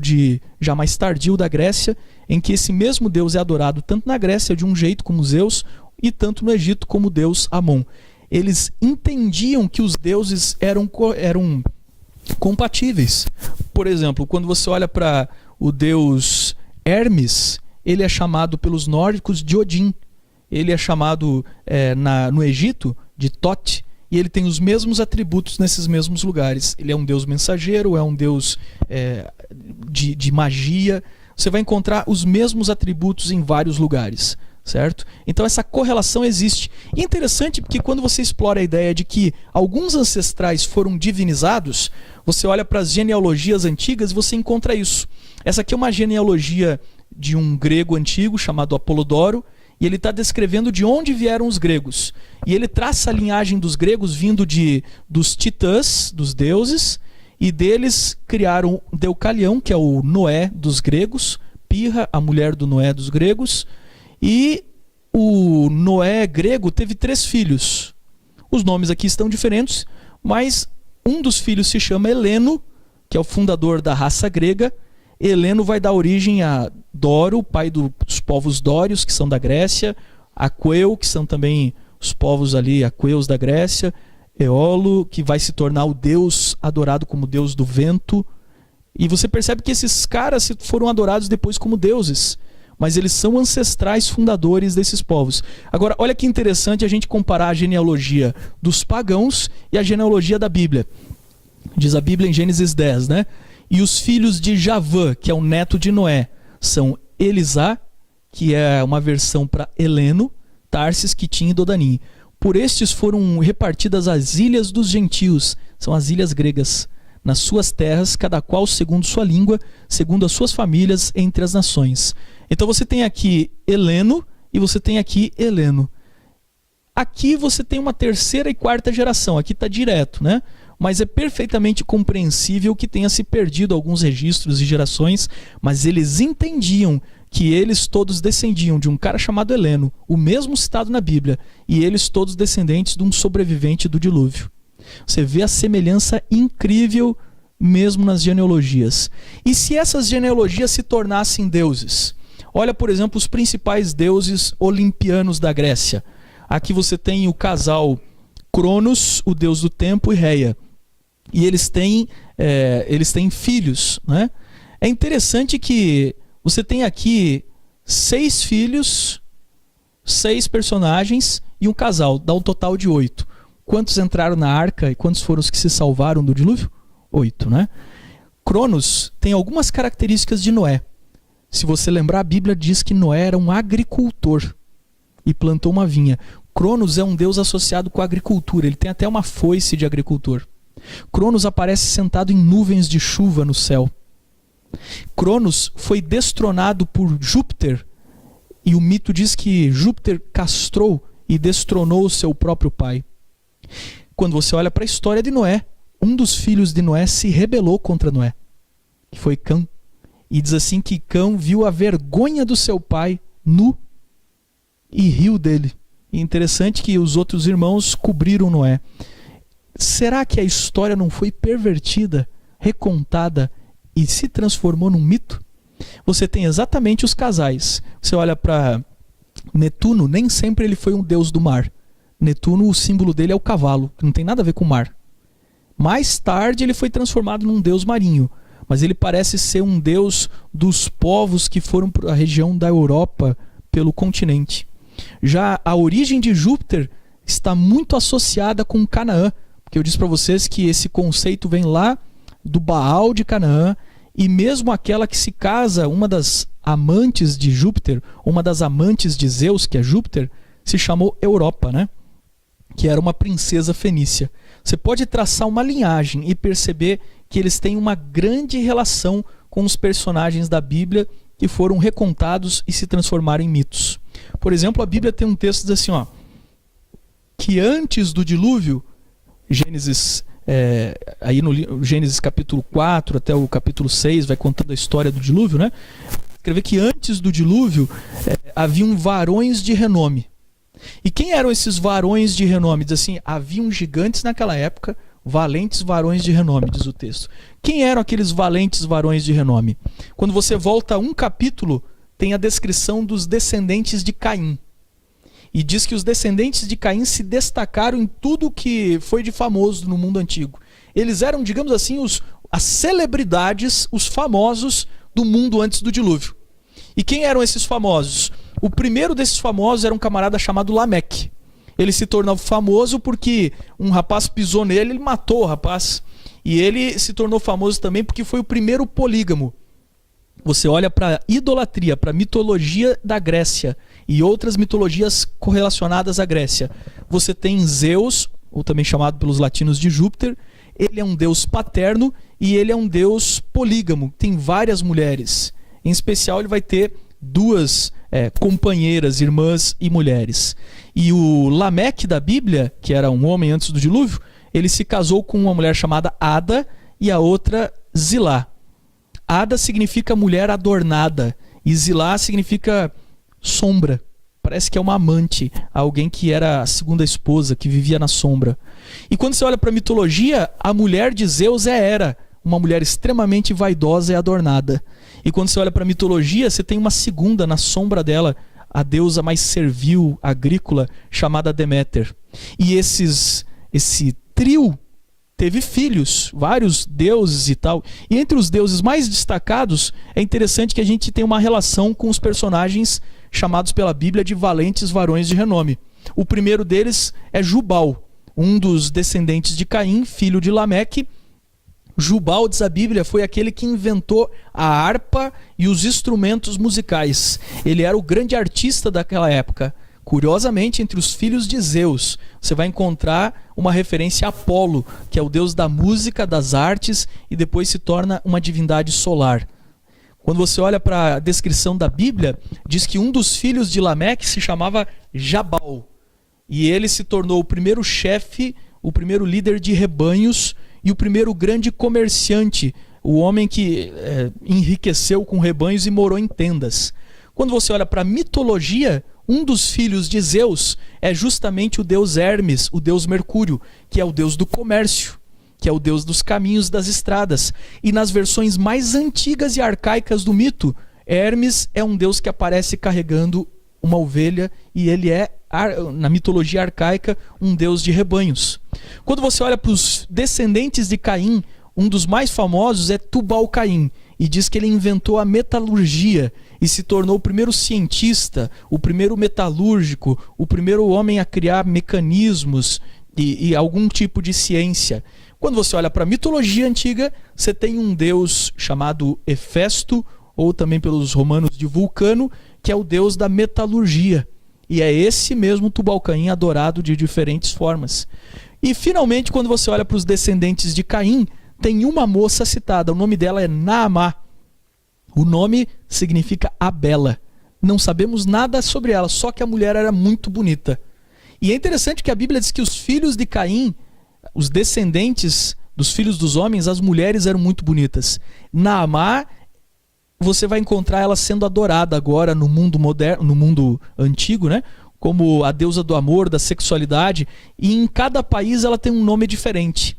já mais tardio da Grécia, em que esse mesmo deus é adorado tanto na Grécia de um jeito como Zeus, e tanto no Egito como o deus Amon. Eles entendiam que os deuses eram compatíveis. Por exemplo, quando você olha para o deus Hermes, ele é chamado pelos nórdicos de Odin. Ele é chamado no Egito de Thoth. E ele tem os mesmos atributos nesses mesmos lugares. Ele é um deus mensageiro, é um deus de magia. Você vai encontrar os mesmos atributos em vários lugares, certo? Então essa correlação existe. E é interessante porque quando você explora a ideia de que alguns ancestrais foram divinizados, você olha para as genealogias antigas e você encontra isso. Essa aqui é uma genealogia de um grego antigo chamado Apolodoro. E ele está descrevendo de onde vieram os gregos. E ele traça a linhagem dos gregos vindo dos titãs, dos deuses, e deles criaram Deucalião, que é o Noé dos gregos, Pirra, a mulher do Noé dos gregos, e o Noé grego teve 3 filhos. Os nomes aqui estão diferentes, mas um dos filhos se chama Heleno, que é o fundador da raça grega. Heleno vai dar origem a Doro, pai dos povos dórios, que são da Grécia, Aqueu, que são também os povos ali, aqueus da Grécia, Eolo, que vai se tornar o deus adorado como deus do vento. E você percebe que esses caras foram adorados depois como deuses, mas eles são ancestrais fundadores desses povos. Agora, olha que interessante a gente comparar a genealogia dos pagãos e a genealogia da Bíblia. Diz a Bíblia em Gênesis 10, né? E os filhos de Javã, que é o neto de Noé, são Elisá, que é uma versão para Heleno, Tarsis, Quitim e Dodanim. Por estes foram repartidas as ilhas dos gentios, são as ilhas gregas, nas suas terras, cada qual segundo sua língua, segundo as suas famílias entre as nações. Então você tem aqui Heleno e você tem aqui Heleno. Aqui você tem uma terceira e quarta geração, aqui está direto, né? Mas é perfeitamente compreensível que tenha se perdido alguns registros e gerações, mas eles entendiam que eles todos descendiam de um cara chamado Heleno, o mesmo citado na Bíblia, e eles todos descendentes de um sobrevivente do dilúvio. Você vê a semelhança incrível mesmo nas genealogias. E se essas genealogias se tornassem deuses? Olha, por exemplo, os principais deuses olimpianos da Grécia. Aqui você tem o casal Cronos, o deus do tempo, e Reia. E eles têm filhos, né? É interessante que você tem aqui 6 filhos, 6 personagens e um casal. Dá um total de 8. Quantos entraram na arca e quantos foram os que se salvaram do dilúvio? 8, né? Cronos tem algumas características de Noé. Se você lembrar, a Bíblia diz que Noé era um agricultor e plantou uma vinha. Cronos é um deus associado com a agricultura. Ele tem até uma foice de agricultor. Cronos aparece sentado em nuvens de chuva no céu. Cronos foi destronado por Júpiter, e o mito diz que Júpiter castrou e destronou o seu próprio pai. Quando você olha para a história de Noé, um dos filhos de Noé se rebelou contra Noé, que foi Cã. E diz assim que Cã viu a vergonha do seu pai nu e riu dele. E interessante que os outros irmãos cobriram Noé. Será que a história não foi pervertida, recontada e se transformou num mito? Você tem exatamente os casais. Você olha para Netuno, nem sempre ele foi um deus do mar. Netuno, o símbolo dele é o cavalo, que não tem nada a ver com o mar. Mais tarde ele foi transformado num deus marinho, mas ele parece ser um deus dos povos que foram para a região da Europa, pelo continente. Já a origem de Júpiter está muito associada com Canaã, porque eu disse para vocês que esse conceito vem lá do Baal de Canaã, e mesmo aquela que se casa, uma das amantes de Júpiter, uma das amantes de Zeus, que é Júpiter, se chamou Europa, né? Que era uma princesa fenícia. Você pode traçar uma linhagem e perceber que eles têm uma grande relação com os personagens da Bíblia que foram recontados e se transformaram em mitos. Por exemplo, a Bíblia tem um texto que diz assim, ó, que antes do dilúvio, Gênesis, aí no Gênesis capítulo 4 até o capítulo 6, vai contando a história do dilúvio, né? Escrever que antes do dilúvio haviam varões de renome. E quem eram esses varões de renome? Diz assim, haviam gigantes naquela época, valentes varões de renome, diz o texto. Quem eram aqueles valentes varões de renome? Quando você volta a um capítulo, tem a descrição dos descendentes de Caim. E diz que os descendentes de Caim se destacaram em tudo que foi de famoso no mundo antigo. Eles eram, digamos assim, as celebridades, os famosos do mundo antes do dilúvio. E quem eram esses famosos? O primeiro desses famosos era um camarada chamado Lameque. Ele se tornou famoso porque um rapaz pisou nele, ele matou o rapaz. E ele se tornou famoso também porque foi o primeiro polígamo. Você olha para a idolatria, para a mitologia da Grécia e outras mitologias correlacionadas à Grécia. Você tem Zeus, ou também chamado pelos latinos de Júpiter. Ele é um deus paterno e ele é um deus polígamo, tem várias mulheres. Em especial ele vai ter 2 companheiras, irmãs e mulheres. E o Lameque da Bíblia, que era um homem antes do dilúvio, ele se casou com uma mulher chamada Ada e a outra Zilá. Ada significa mulher adornada e Zilá significa sombra. Parece que é uma amante, alguém que era a segunda esposa, que vivia na sombra. E quando você olha para a mitologia, a mulher de Zeus é Hera, uma mulher extremamente vaidosa e adornada. E quando você olha para a mitologia, você tem uma segunda na sombra dela, a deusa mais servil, agrícola, chamada Deméter. E esse trio teve filhos, vários deuses e tal. E entre os deuses mais destacados, é interessante que a gente tem uma relação com os personagens chamados pela Bíblia de valentes varões de renome. O primeiro deles é Jubal, um dos descendentes de Caim, filho de Lameque. Jubal, diz a Bíblia, foi aquele que inventou a harpa e os instrumentos musicais. Ele era o grande artista daquela época. Curiosamente, entre os filhos de Zeus, você vai encontrar uma referência a Apolo, que é o deus da música, das artes, e depois se torna uma divindade solar. Quando você olha para a descrição da Bíblia, diz que um dos filhos de Lameque se chamava Jabal. E ele se tornou o primeiro chefe, o primeiro líder de rebanhos e o primeiro grande comerciante, o homem que enriqueceu com rebanhos e morou em tendas. Quando você olha para a mitologia, um dos filhos de Zeus é justamente o deus Hermes, o deus Mercúrio, que é o deus do comércio, que é o deus dos caminhos, das estradas. E nas versões mais antigas e arcaicas do mito, Hermes é um deus que aparece carregando uma ovelha e ele é, na mitologia arcaica, um deus de rebanhos. Quando você olha para os descendentes de Caim, um dos mais famosos é Tubal-Caim, e diz que ele inventou a metalurgia e se tornou o primeiro cientista, o primeiro metalúrgico, o primeiro homem a criar mecanismos e algum tipo de ciência. Quando você olha para a mitologia antiga, você tem um deus chamado Hefesto, ou também pelos romanos de Vulcano, que é o deus da metalurgia. E é esse mesmo Tubal-Caim adorado de diferentes formas. E finalmente, quando você olha para os descendentes de Caim, tem uma moça citada, o nome dela é Naamá. O nome significa a bela. Não sabemos nada sobre ela, só que a mulher era muito bonita. E é interessante que a Bíblia diz que os filhos de Caim, os descendentes dos filhos dos homens, as mulheres eram muito bonitas. Naamá, você vai encontrar ela sendo adorada agora no mundo moderno, no mundo antigo, né? Como a deusa do amor, da sexualidade, e em cada país ela tem um nome diferente.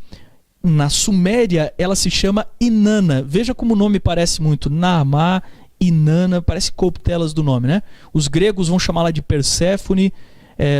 Na Suméria, ela se chama Inanna. Veja como o nome parece muito. Naamá, Inanna, parece coquetelas do nome, né? Os gregos vão chamá-la de Perséfone,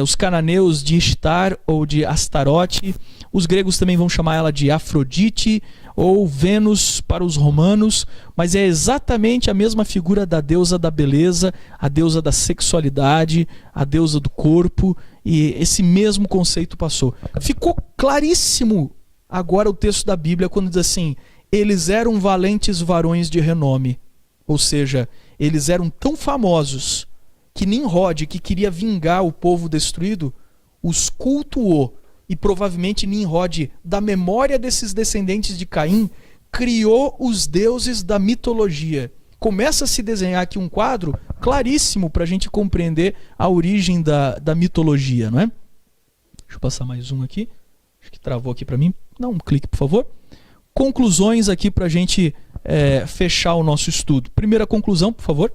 os cananeus de Ishtar ou de Astarote. Os gregos também vão chamar ela de Afrodite ou Vênus para os romanos, mas é exatamente a mesma figura da deusa da beleza, a deusa da sexualidade, a deusa do corpo, e esse mesmo conceito passou. Ficou claríssimo agora o texto da Bíblia quando diz assim: eles eram valentes varões de renome. Ou seja, eles eram tão famosos que Nimrod, que queria vingar o povo destruído, os cultuou. E provavelmente Nimrod, da memória desses descendentes de Caim, criou os deuses da mitologia. Começa a se desenhar aqui um quadro claríssimo para a gente compreender a origem da mitologia, não é? Deixa eu passar mais um aqui. Acho que travou aqui para mim. Dá um clique, por favor. Conclusões aqui para a gente fechar o nosso estudo. Primeira conclusão, por favor.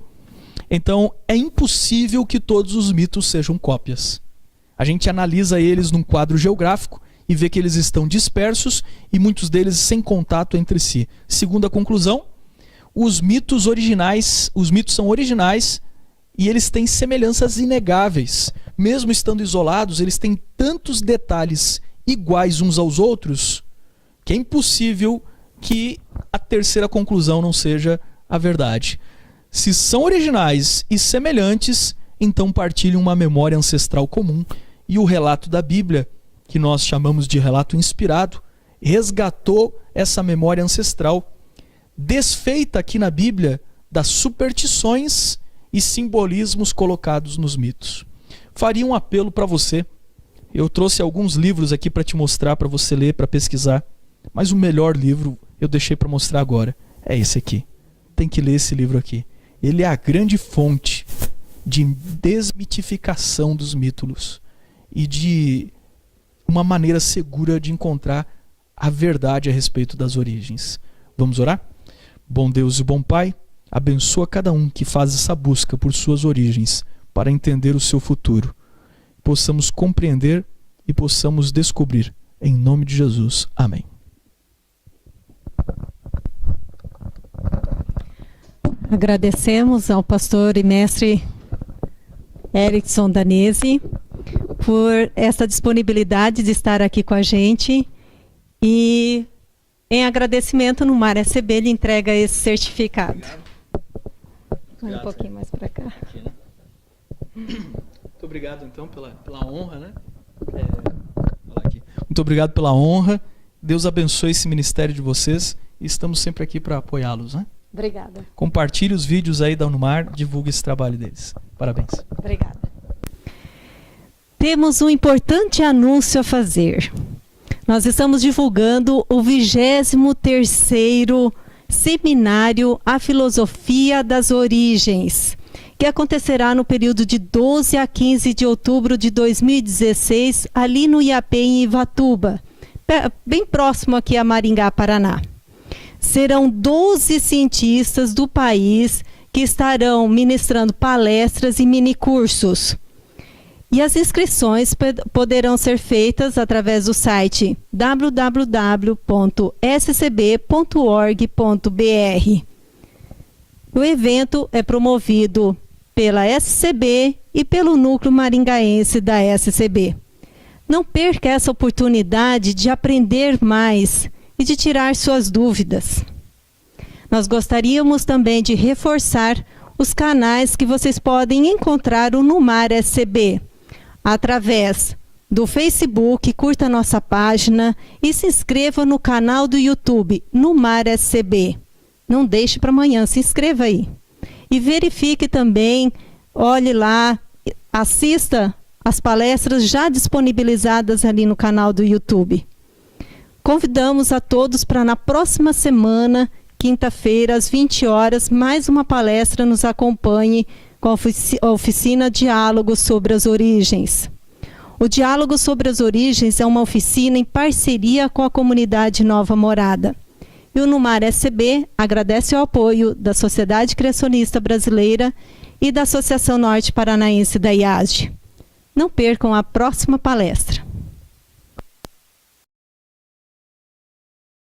Então, é impossível que todos os mitos sejam cópias. A gente analisa eles num quadro geográfico e vê que eles estão dispersos e muitos deles sem contato entre si. Segunda conclusão, os mitos são originais e eles têm semelhanças inegáveis. Mesmo estando isolados, eles têm tantos detalhes iguais uns aos outros que é impossível que a terceira conclusão não seja a verdade. Se são originais e semelhantes, então partilham uma memória ancestral comum. E o relato da Bíblia, que nós chamamos de relato inspirado, resgatou essa memória ancestral, desfeita aqui na Bíblia das superstições e simbolismos colocados nos mitos. Faria um apelo para você. Eu trouxe alguns livros aqui para te mostrar, para você ler, para pesquisar. Mas o melhor livro eu deixei para mostrar agora. É esse aqui. Tem que ler esse livro aqui. Ele é a grande fonte de desmitificação dos mitos e de uma maneira segura de encontrar a verdade a respeito das origens. Vamos orar? Bom Deus e bom Pai, abençoa cada um que faz essa busca por suas origens para entender o seu futuro. Possamos compreender e possamos descobrir. Em nome de Jesus. Amém.
Agradecemos ao pastor e mestre Erickson Danese por essa disponibilidade de estar aqui com a gente, e em agradecimento no Mar SB ele entrega esse certificado. Um pouquinho mais para cá.
Aqui, né? Muito obrigado então pela honra, né? Muito obrigado pela honra. Deus abençoe esse ministério de vocês e estamos sempre aqui para apoiá-los, né?
Obrigada.
Compartilhe os vídeos aí da Unumar, divulgue esse trabalho deles. Parabéns.
Obrigada. Temos um importante anúncio a fazer. Nós estamos divulgando o 23º Seminário A Filosofia das Origens, que acontecerá no período de 12 a 15 de outubro de 2016, ali no Iapé, em Ivatuba, bem próximo aqui a Maringá, Paraná. Serão 12 cientistas do país que estarão ministrando palestras e minicursos. E as inscrições poderão ser feitas através do site www.scb.org.br. O evento é promovido pela SCB e pelo Núcleo Maringaense da SCB. Não perca essa oportunidade de aprender mais e de tirar suas dúvidas. Nós gostaríamos também de reforçar os canais que vocês podem encontrar o Numar SCB, através do Facebook, curta nossa página e se inscreva no canal do YouTube Numar SCB. Não deixe para amanhã, se inscreva aí. E verifique também, olhe lá, assista as palestras já disponibilizadas ali no canal do YouTube. Convidamos a todos para na próxima semana, quinta-feira, às 20 horas, mais uma palestra nos acompanhe com a oficina Diálogo sobre as Origens. O Diálogo sobre as Origens é uma oficina em parceria com a comunidade Nova Morada. E o Numar SCB agradece o apoio da Sociedade Criacionista Brasileira e da Associação Norte Paranaense da IASD. Não percam a próxima palestra.